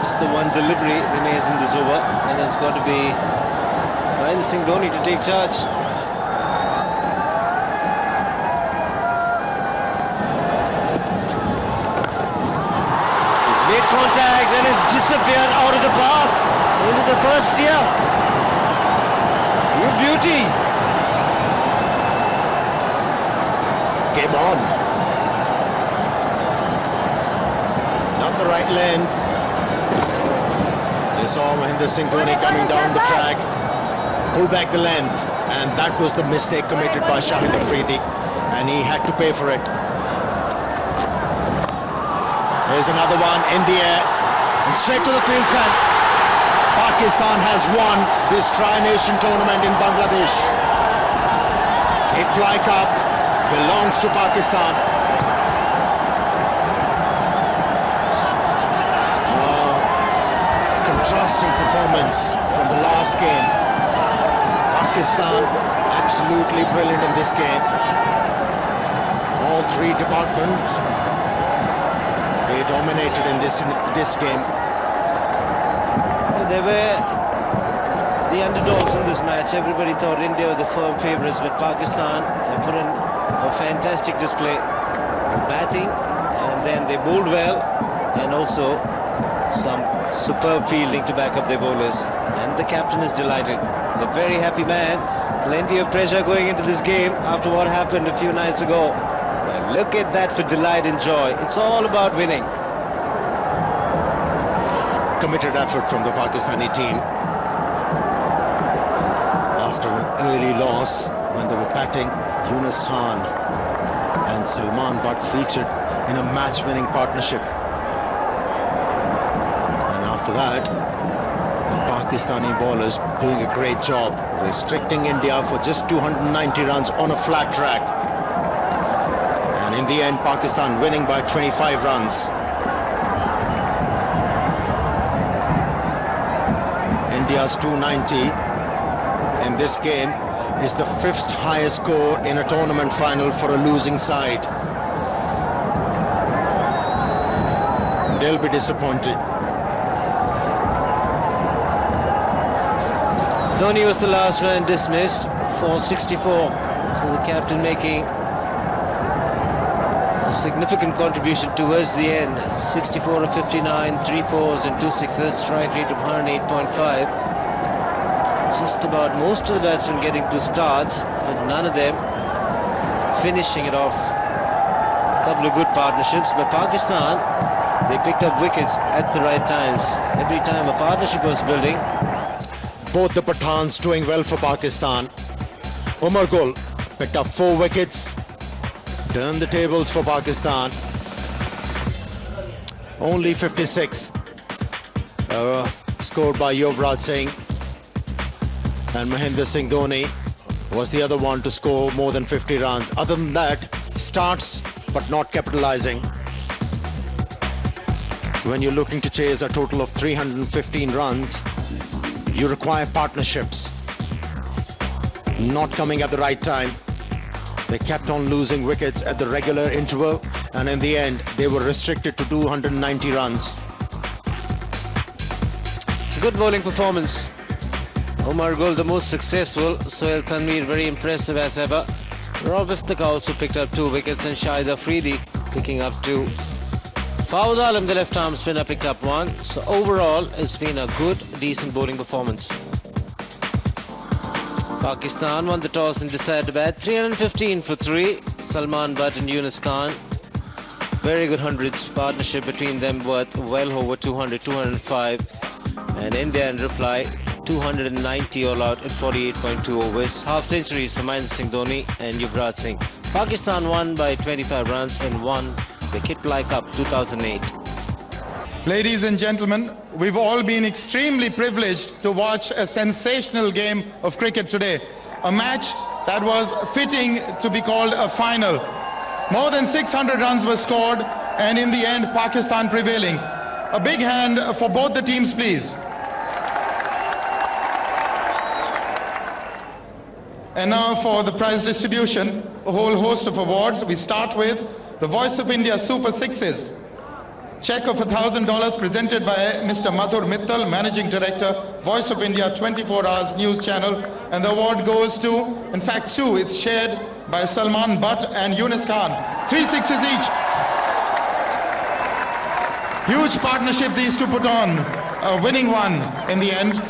Just the one delivery remains in this over, and it's got to be Mahendra Singh Dhoni to take charge. He's made contact and has disappeared out of the park into the first tier. You beauty. Game on. Not the right length. They saw Mahendra Singh Dhoni coming down the track, pull back the length, and that was the mistake committed by Shahid Afridi, and he had to pay for it. Here's another one in the air. And straight to the fieldsman. Pakistan has won this Tri-Nation tournament in Bangladesh. Kit-Fly Cup belongs to Pakistan. Contrasting performance from the last game. Pakistan absolutely brilliant in this game. All three departments, they dominated in this game. They were the underdogs in this match. Everybody thought India were the firm favourites, but Pakistan put in a fantastic display, batting, and then they bowled well, and also some superb fielding to back up their bowlers. And the captain is delighted. He's a very happy man. Plenty of pressure going into this game after what happened a few nights ago. But look at that for delight and joy. It's all about winning. Committed effort from the Pakistani team after an early loss when they were batting. Yunus Khan and Salman Butt featured in a match-winning partnership. After that, the Pakistani bowlers doing a great job, restricting India for just 290 runs on a flat track. And in the end, Pakistan winning by 25 runs. India's 290 in this game is the 5th highest score in a tournament final for a losing side. They'll be disappointed. Dhoni was the last man dismissed for 64, so the captain making a significant contribution towards the end. 64 of 59, 3 fours and 2 sixes, strike rate of 108.5. Just about most of the batsmen getting 2 starts, but none of them finishing it off. A couple of good partnerships, but Pakistan, they picked up wickets at the right times. Every time a partnership was building. Both the Pathans doing well for Pakistan. Umar Gul picked up 4 wickets, turned the tables for Pakistan. Only 56 scored by Yuvraj Singh, and Mahendra Singh Dhoni was the other one to score more than 50 runs. Other than that, starts but not capitalizing. When you're looking to chase a total of 315 runs, you require partnerships. Not coming at the right time. They kept on losing wickets at the regular interval, and in the end, they were restricted to 290 runs. Good bowling performance. Umar Gul the most successful, Sohail Tanveer very impressive as ever. Rob Iftkhar also picked up 2 wickets, and Shahid Afridi picking up 2. Fawad Alam, the left arm spinner, picked up 1. So overall, it's been a good, decent bowling performance. Pakistan won the toss and decided to bat. 315 for 3. Salman Butt and Yunus Khan. Very good hundreds. Partnership between them worth well over 200, 205. And India in reply, 290 all out at 48.2 overs. Half centuries for Mahendra Singh Dhoni and Yuvraj Singh. Pakistan won by 25 runs and won the Kit-Fly Cup 2008. Ladies and gentlemen, we've all been extremely privileged to watch a sensational game of cricket today. A match that was fitting to be called a final. More than 600 runs were scored, and in the end, Pakistan prevailing. A big hand for both the teams, please. And now for the prize distribution, a whole host of awards. We start with the Voice of India Super Sixes. Check of $1,000 presented by Mr. Madhur Mittal, Managing Director, Voice of India 24 Hours News Channel. And the award goes to, in fact 2, it's shared by Salman Butt and Yunus Khan. 3 sixes each. Huge partnership these two put on, a winning one in the end.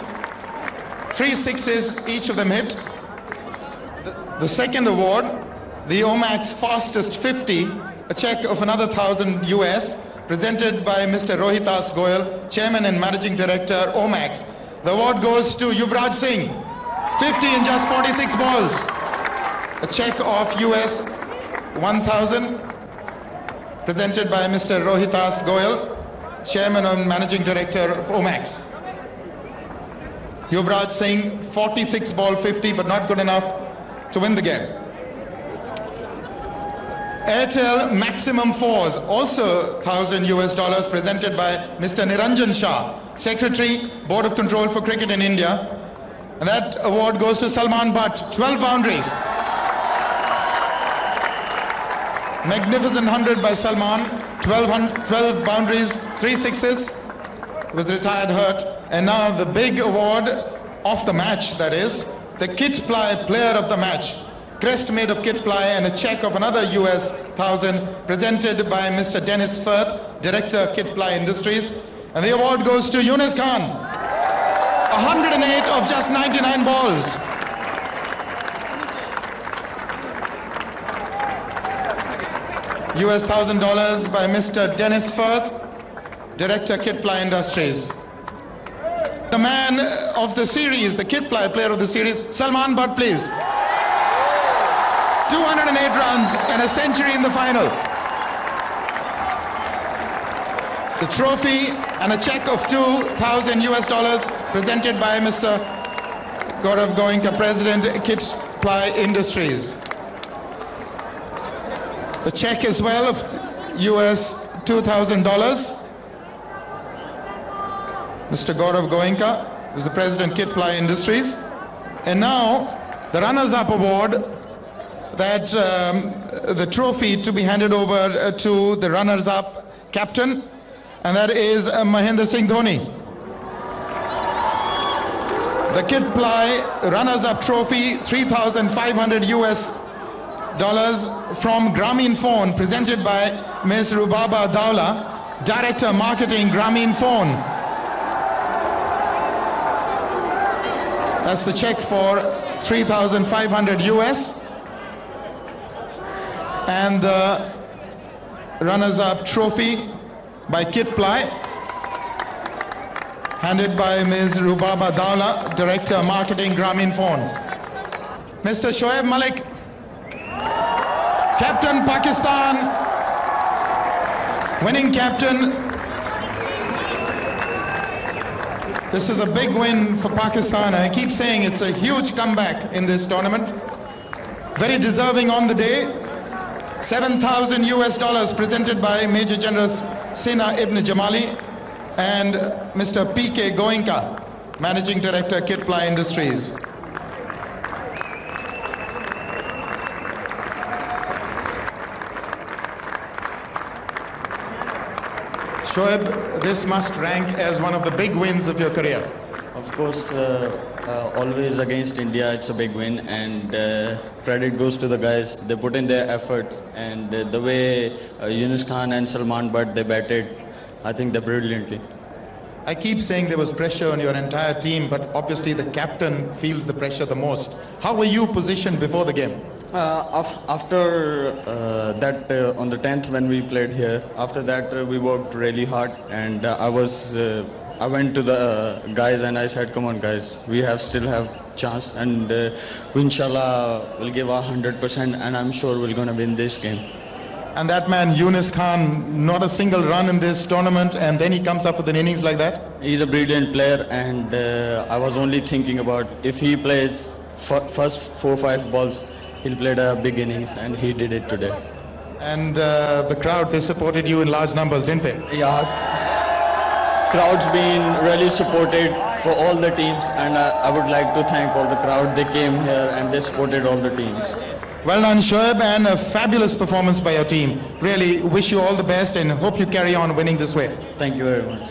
3 sixes, each of them hit. The second award, the Omax Fastest 50, a check of another 1,000 US, presented by Mr. Rohitas Goyal, Chairman and Managing Director, Omax. The award goes to Yuvraj Singh, 50 in just 46 balls. A check of US 1,000, presented by Mr. Rohitas Goyal. Chairman and Managing Director of Omax. Yuvraj Singh, 46 ball 50, but not good enough to win the game. Airtel Maximum Fours, also $1,000 presented by Mr. Niranjan Shah, Secretary, Board of Control for Cricket in India. And that award goes to Salman Butt, 12 boundaries. Magnificent 100 by Salman, 12 boundaries, 3 sixes. Was retired hurt. And now the big award of the match, that is, the Kit Ply Player of the Match. Crest made of Kit Ply and a check of another US 1,000 presented by Mr. Dennis Firth, Director, Kit Ply Industries. And the award goes to Yunus Khan. 108 of just 99 balls. US $1,000 by Mr. Dennis Firth, Director, Kit Ply Industries. The man of the series, the Kit Ply Player of the series, Salman Butt, please. 208 runs and a century in the final. The trophy and a check of $2,000 presented by Mr. Gaurav Goenka, President, Kit Ply Industries. The check as well of US $2,000. Mr. Gaurav Goenka, who's the President, Kit Ply Industries. And now the Runners-Up Award, that the trophy to be handed over to the runners-up captain, and that is Mahendra Singh Dhoni. The Kit Ply runners-up trophy, $3,500 from Grameen Phone, presented by Ms. Rubaba Dawla, Director Marketing, Grameen Phone. That's the check for $3,500. And the runners-up trophy by Kit Ply, handed by Ms. Rubaba Dawla, Director Marketing, Grameen Phone. Mr. Shoaib Malik, Captain Pakistan, winning captain. This is a big win for Pakistan. I keep saying it's a huge comeback in this tournament. Very deserving on the day. $7,000 presented by Major General Sina Ibn Jamali and Mr. P.K. Goenka, Managing Director, Kit Ply Industries. Shoaib, this must rank as one of the big wins of your career. Of course, always against India, it's a big win, and credit goes to the guys. They put in their effort, and the way Yunus Khan and Salman Butt, they batted, I think they're brilliantly. I keep saying there was pressure on your entire team, but obviously the captain feels the pressure the most. How were you positioned before the game? After that, on the 10th when we played here, after that we worked really hard, and I went to the guys and I said, come on guys, we still have chance, and we inshallah will give our 100%, and I'm sure we're going to win this game. And that man, Yunus Khan, not a single run in this tournament, and then he comes up with an innings like that? He's a brilliant player, and I was only thinking about if he plays first 4-5 balls, he'll play a big innings, and he did it today. And the crowd, they supported you in large numbers, didn't they? Yeah. Crowd's been really supported for all the teams, and I would like to thank all the crowd. They came here and they supported all the teams. Well done, Shoaib, and a fabulous performance by your team. Really wish you all the best and hope you carry on winning this way. Thank you very much.